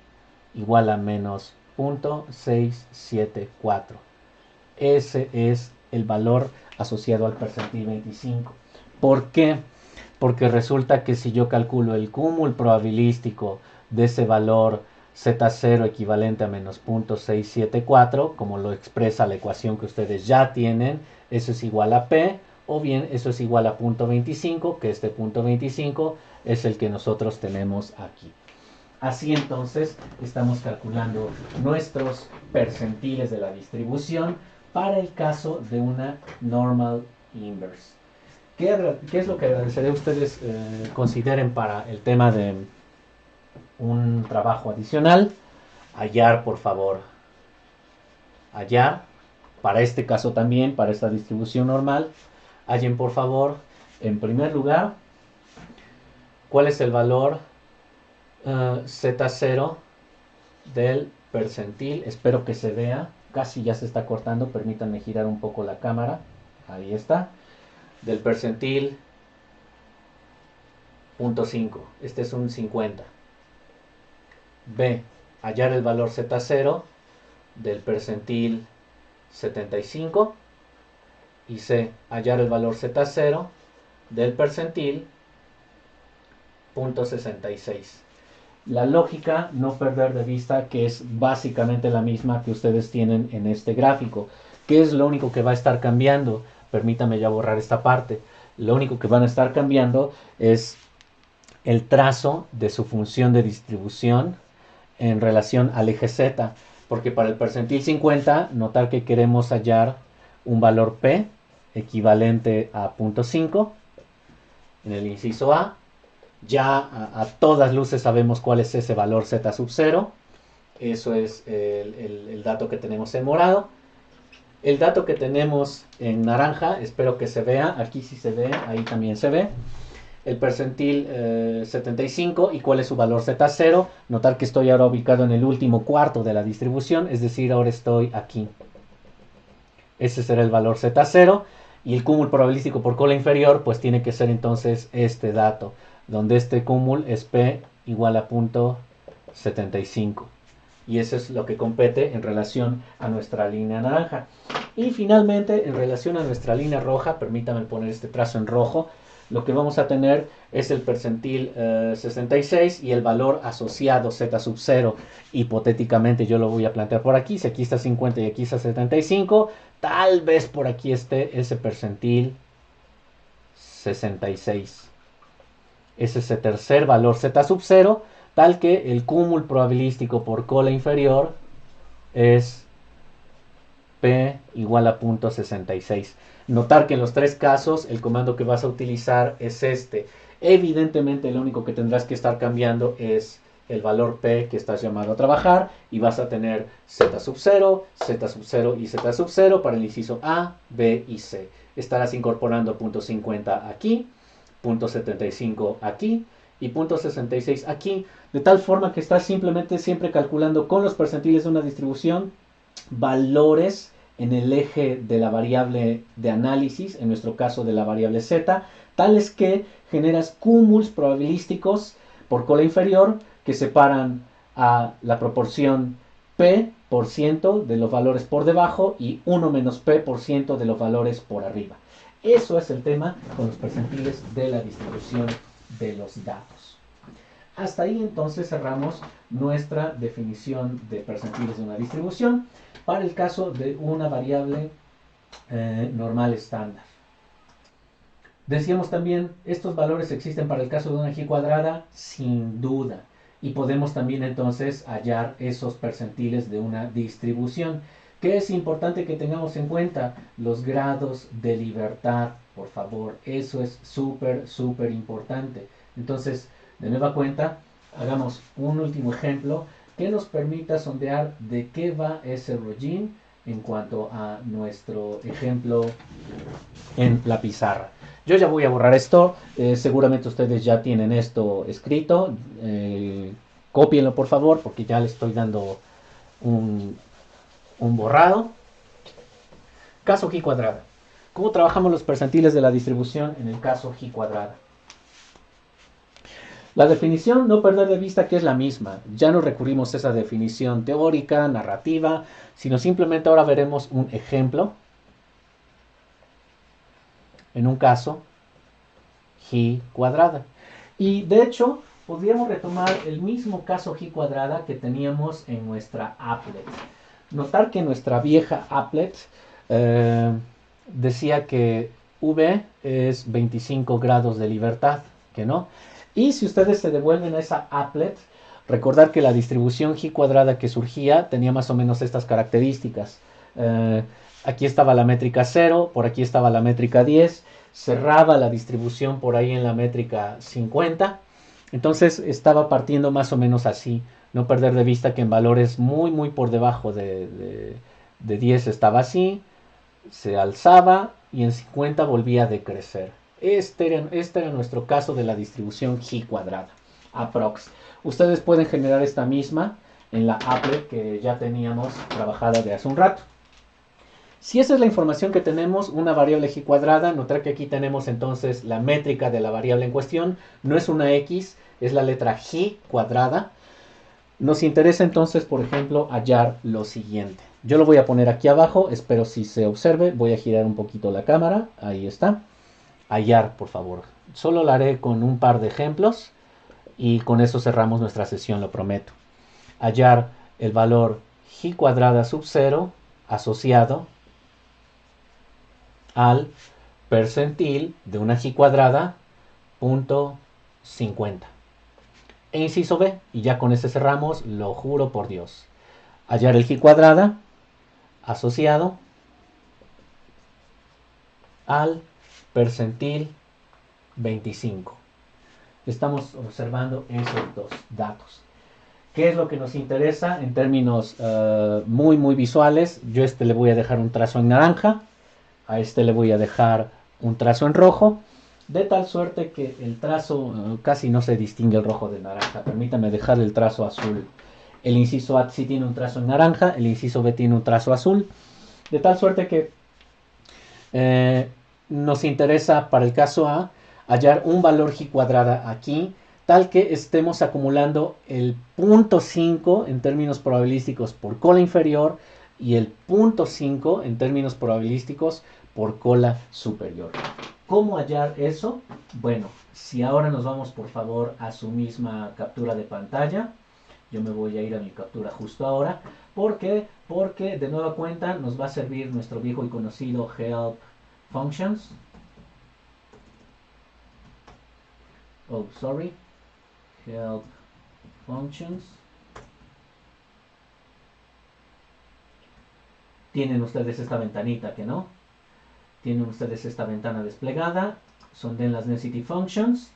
igual a menos .674. Ese es el valor asociado al percentil 25. ¿Por qué? Porque resulta que si yo calculo el cúmulo probabilístico de ese valor Z0 equivalente a menos .674, como lo expresa la ecuación que ustedes ya tienen, eso es igual a P, o bien eso es igual a .25, que este .25 es el que nosotros tenemos aquí. Así entonces estamos calculando nuestros percentiles de la distribución para el caso de una normal inverse. ¿Qué es lo que agradeceré a ustedes consideren para el tema de un trabajo adicional? Hallar, por favor. Hallar. Para este caso también, para esta distribución normal, hallen, por favor, en primer lugar, cuál es el valor Z0 del percentil. Espero que se vea. Casi ya se está cortando. Permítanme girar un poco la cámara. Ahí está. Del percentil 0.5. Este es un 50. B. Hallar el valor Z0 del percentil 75. Y C. Hallar el valor Z0 del percentil 0.66. La lógica, no perder de vista que es básicamente la misma que ustedes tienen en este gráfico. ¿Qué es lo único que va a estar cambiando? Permítame ya borrar esta parte. Lo único que van a estar cambiando es el trazo de su función de distribución en relación al eje Z. Porque para el percentil 50, notar que queremos hallar un valor P equivalente a 0.5 en el inciso A. Ya a todas luces sabemos cuál es ese valor Z sub 0. Eso es el dato que tenemos en morado. El dato que tenemos en naranja, espero que se vea, aquí sí se ve, ahí también se ve. El percentil 75 y cuál es su valor Z0. Notar que estoy ahora ubicado en el último cuarto de la distribución, es decir, ahora estoy aquí. Ese será el valor Z0 y el cúmulo probabilístico por cola inferior pues tiene que ser entonces este dato, donde este cúmulo es P igual a .75. Y eso es lo que compete en relación a nuestra línea naranja. Y finalmente, en relación a nuestra línea roja, permítame poner este trazo en rojo, lo que vamos a tener es el percentil 66 y el valor asociado Z sub 0. Hipotéticamente yo lo voy a plantear por aquí. Si aquí está 50 y aquí está 75, tal vez por aquí esté ese percentil 66. Es ese tercer valor Z sub 0, tal que el cúmulo probabilístico por cola inferior es P igual a 0.66. Notar que en los tres casos el comando que vas a utilizar es este. Evidentemente lo único que tendrás que estar cambiando es el valor P que estás llamado a trabajar y vas a tener Z sub 0, Z sub 0 y Z sub 0 para el inciso A, B y C. Estarás incorporando 0.50 aquí, 0.75 aquí y 0.66 aquí, de tal forma que estás simplemente siempre calculando con los percentiles de una distribución valores en el eje de la variable de análisis, en nuestro caso de la variable z, tales que generas cúmulos probabilísticos por cola inferior que separan a la proporción p por ciento de los valores por debajo y 1 menos p por ciento de los valores por arriba. Eso es el tema con los percentiles de la distribución de los datos. Hasta ahí entonces cerramos nuestra definición de percentiles de una distribución para el caso de una variable normal estándar. Decíamos también, estos valores existen para el caso de una G cuadrada, sin duda. Y podemos también entonces hallar esos percentiles de una distribución. ¿Qué es importante que tengamos en cuenta? Los grados de libertad, por favor. Eso es súper, súper importante. Entonces, de nueva cuenta, hagamos un último ejemplo que nos permita sondear de qué va ese rollín en cuanto a nuestro ejemplo en la pizarra. Yo ya voy a borrar esto, seguramente ustedes ya tienen esto escrito, cópienlo por favor porque ya le estoy dando un borrado. Caso G cuadrada. ¿Cómo trabajamos los percentiles de la distribución en el caso G cuadrada? La definición, no perder de vista que es la misma. Ya no recurrimos a esa definición teórica, narrativa, sino simplemente ahora veremos un ejemplo en un caso G cuadrada. Y de hecho, podríamos retomar el mismo caso G cuadrada que teníamos en nuestra applet. Notar que nuestra vieja applet decía que V es 25 grados de libertad, que no. Y si ustedes se devuelven a esa applet, recordar que la distribución G cuadrada que surgía tenía más o menos estas características. Aquí estaba la métrica 0, por aquí estaba la métrica 10, cerraba la distribución por ahí en la métrica 50. Entonces estaba partiendo más o menos así. No perder de vista que en valores muy, muy por debajo de 10 estaba así, se alzaba y en 50 volvía a decrecer. Este era nuestro caso de la distribución G cuadrada, aprox. Ustedes pueden generar esta misma en la applet que ya teníamos trabajada de hace un rato. Si esa es la información que tenemos, una variable G cuadrada, notar que aquí tenemos entonces la métrica de la variable en cuestión, no es una X, es la letra G cuadrada. Nos interesa entonces, por ejemplo, hallar lo siguiente. Yo lo voy a poner aquí abajo, espero si se observe, voy a girar un poquito la cámara, ahí está. Hallar, por favor. Solo lo haré con un par de ejemplos y con eso cerramos nuestra sesión, lo prometo. Hallar el valor G cuadrada sub 0 asociado al percentil de una G cuadrada punto 50. E inciso B, y ya con este cerramos, lo juro por Dios. Hallar el G cuadrada asociado al percentil 25. Estamos observando esos dos datos. ¿Qué es lo que nos interesa en términos muy, muy visuales? Yo a este le voy a dejar un trazo en naranja, a este le voy a dejar un trazo en rojo, de tal suerte que el trazo casi no se distingue el rojo del naranja. Permítame dejar el trazo azul. El inciso A sí tiene un trazo en naranja, el inciso B tiene un trazo azul, de tal suerte que nos interesa para el caso A hallar un valor G cuadrada aquí, tal que estemos acumulando el 0.5 en términos probabilísticos por cola inferior y el 0.5 en términos probabilísticos por cola superior. ¿Cómo hallar eso? Bueno, si ahora nos vamos por favor a su misma captura de pantalla, yo me voy a ir a mi captura justo ahora. ¿Por qué? Porque de nueva cuenta nos va a servir nuestro viejo y conocido help functions. Oh, sorry. Help functions. Tienen ustedes esta ventanita, que no. Tienen ustedes esta ventana desplegada. Son de las Density Functions.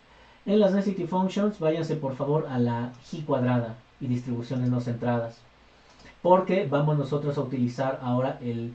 En las Density Functions, váyanse por favor a la G cuadrada y distribuciones no centradas. Porque vamos nosotros a utilizar ahora el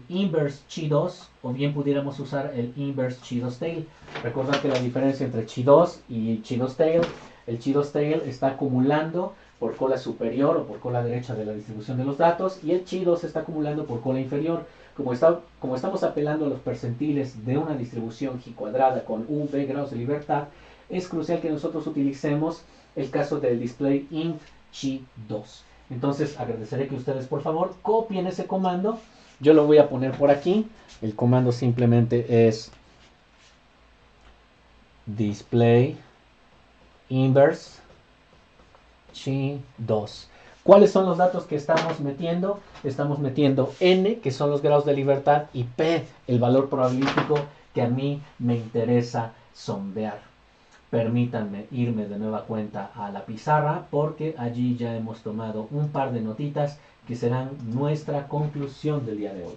inverse chi2, o bien pudiéramos usar el inverse chi2 tail. Recordad que la diferencia entre chi2 y chi2 tail, el chi2 tail está acumulando por cola superior o por cola derecha de la distribución de los datos, y el chi2 está acumulando por cola inferior. Como estamos apelando a los percentiles de una distribución G cuadrada con V grados de libertad, es crucial que nosotros utilicemos el caso del display inf chi2. Entonces agradeceré que ustedes por favor copien ese comando. Yo lo voy a poner por aquí. El comando simplemente es display inverse chi2. ¿Cuáles son los datos que estamos metiendo? Estamos metiendo n, que son los grados de libertad, y p, el valor probabilístico que a mí me interesa sondear. Permítanme irme de nueva cuenta a la pizarra, porque allí ya hemos tomado un par de notitas que serán nuestra conclusión del día de hoy.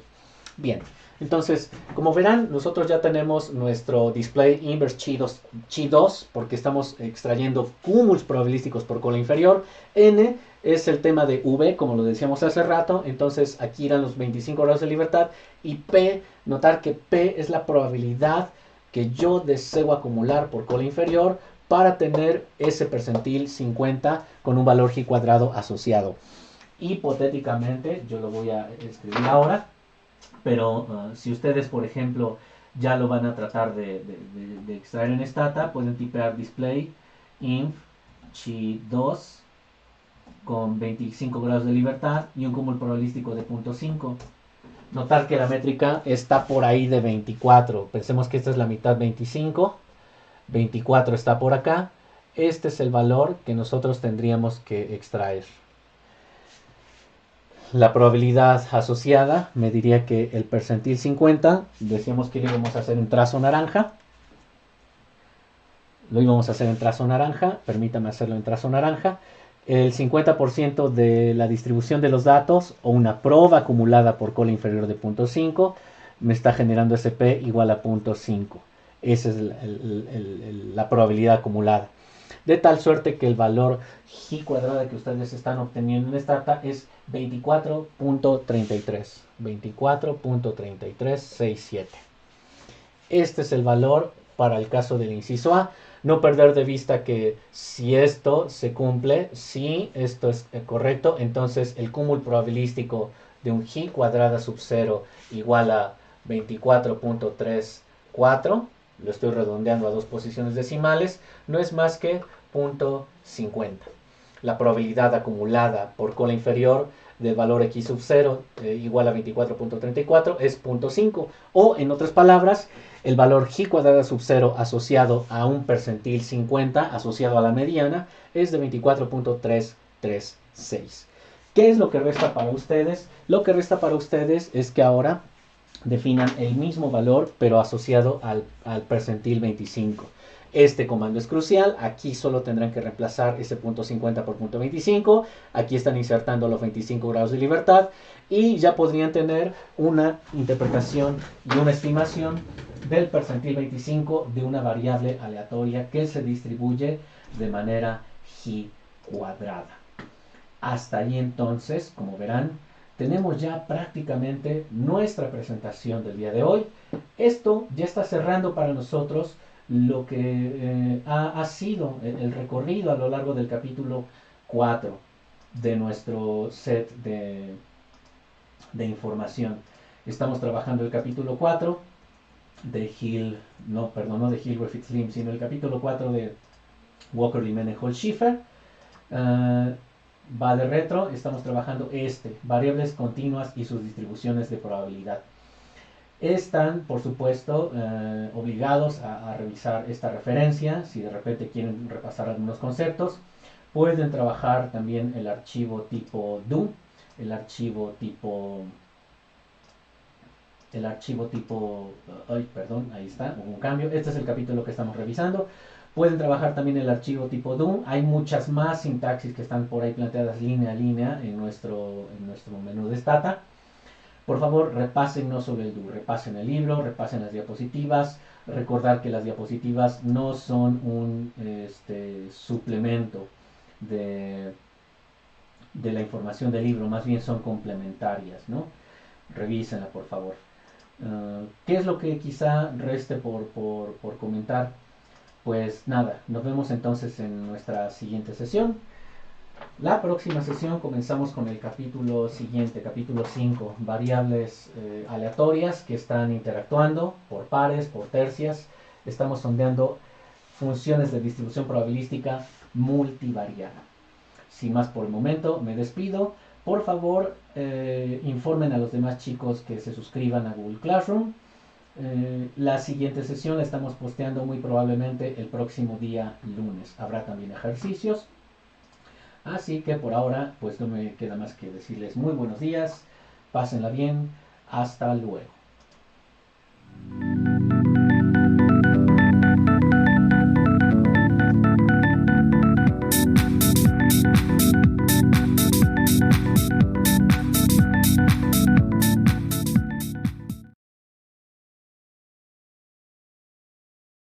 Bien, entonces, como verán, nosotros ya tenemos nuestro display inverse chi2, porque estamos extrayendo cúmulos probabilísticos por cola inferior. N es el tema de V, como lo decíamos hace rato, entonces aquí irán los 25 grados de libertad, y P, notar que P es la probabilidad que yo deseo acumular por cola inferior para tener ese percentil 50 con un valor G cuadrado asociado. Hipotéticamente, yo lo voy a escribir ahora, pero si ustedes, por ejemplo, ya lo van a tratar de extraer en Stata, pueden tipear display inf chi2 con 25 grados de libertad y un cúmulo probabilístico de 0.5. Notar que la métrica está por ahí de 24. Pensemos que esta es la mitad 25. 24 está por acá. Este es el valor que nosotros tendríamos que extraer. La probabilidad asociada me diría que el percentil 50, decíamos que lo íbamos a hacer en trazo naranja. Lo íbamos a hacer en trazo naranja. Permítame hacerlo en trazo naranja. El 50% de la distribución de los datos, o una proba acumulada por cola inferior de 0.5, me está generando SP igual a 0.5. Esa es la probabilidad acumulada. De tal suerte que el valor G cuadrada que ustedes están obteniendo en Stata es 24.33. 24.3367. Este es el valor para el caso del inciso A. No perder de vista que si esto se cumple, si esto es correcto, entonces el cúmulo probabilístico de un G cuadrada sub 0 igual a 24.34, lo estoy redondeando a dos posiciones decimales, no es más que 0.50. La probabilidad acumulada por cola inferior del valor x sub 0 igual a 24.34 es 0.5, o en otras palabras, el valor G cuadrada sub 0 asociado a un percentil 50 asociado a la mediana es de 24.336. ¿Qué es lo que resta para ustedes? Lo que resta para ustedes es que ahora definan el mismo valor pero asociado al percentil 25. Este comando es crucial. Aquí solo tendrán que reemplazar ese punto 50 por punto 25. Aquí están insertando los 25 grados de libertad y ya podrían tener una interpretación y una estimación del percentil 25 de una variable aleatoria que se distribuye de manera G cuadrada. Hasta ahí entonces, como verán, tenemos ya prácticamente nuestra presentación del día de hoy. Esto ya está cerrando para nosotros lo que ha sido el recorrido a lo largo del capítulo 4 de nuestro set de información. Estamos trabajando el capítulo 4 de Hill, no de Hill, Griffith Slim, sino el capítulo 4 de Walker, Limenehall, Schiffer. Va de retro, estamos trabajando variables continuas y sus distribuciones de probabilidad. Están, por supuesto, obligados a revisar esta referencia. Si de repente quieren repasar algunos conceptos, pueden trabajar también el archivo tipo do, el archivo tipo, ahí está, hubo un cambio. Este es el capítulo que estamos revisando. Pueden trabajar también el archivo tipo DOM. Hay muchas más sintaxis que están por ahí planteadas línea a línea en nuestro menú de Stata. Por favor, repasen no sobre el DO, repasen el libro, repasen las diapositivas. Recordar que las diapositivas no son un suplemento de, de la información del libro, más bien son complementarias, ¿no? Revísenla, por favor. ¿Qué es lo que quizá reste por comentar? Pues nada, nos vemos entonces en nuestra siguiente sesión. La próxima sesión comenzamos con el capítulo siguiente, capítulo 5, variables aleatorias que están interactuando por pares, por tercias. Estamos sondeando funciones de distribución probabilística multivariada. Sin más por el momento, me despido. Por favor, informen a los demás chicos que se suscriban a Google Classroom. La siguiente sesión la estamos posteando muy probablemente el próximo día lunes. Habrá también ejercicios. Así que por ahora, pues no me queda más que decirles muy buenos días, pásenla bien, hasta luego.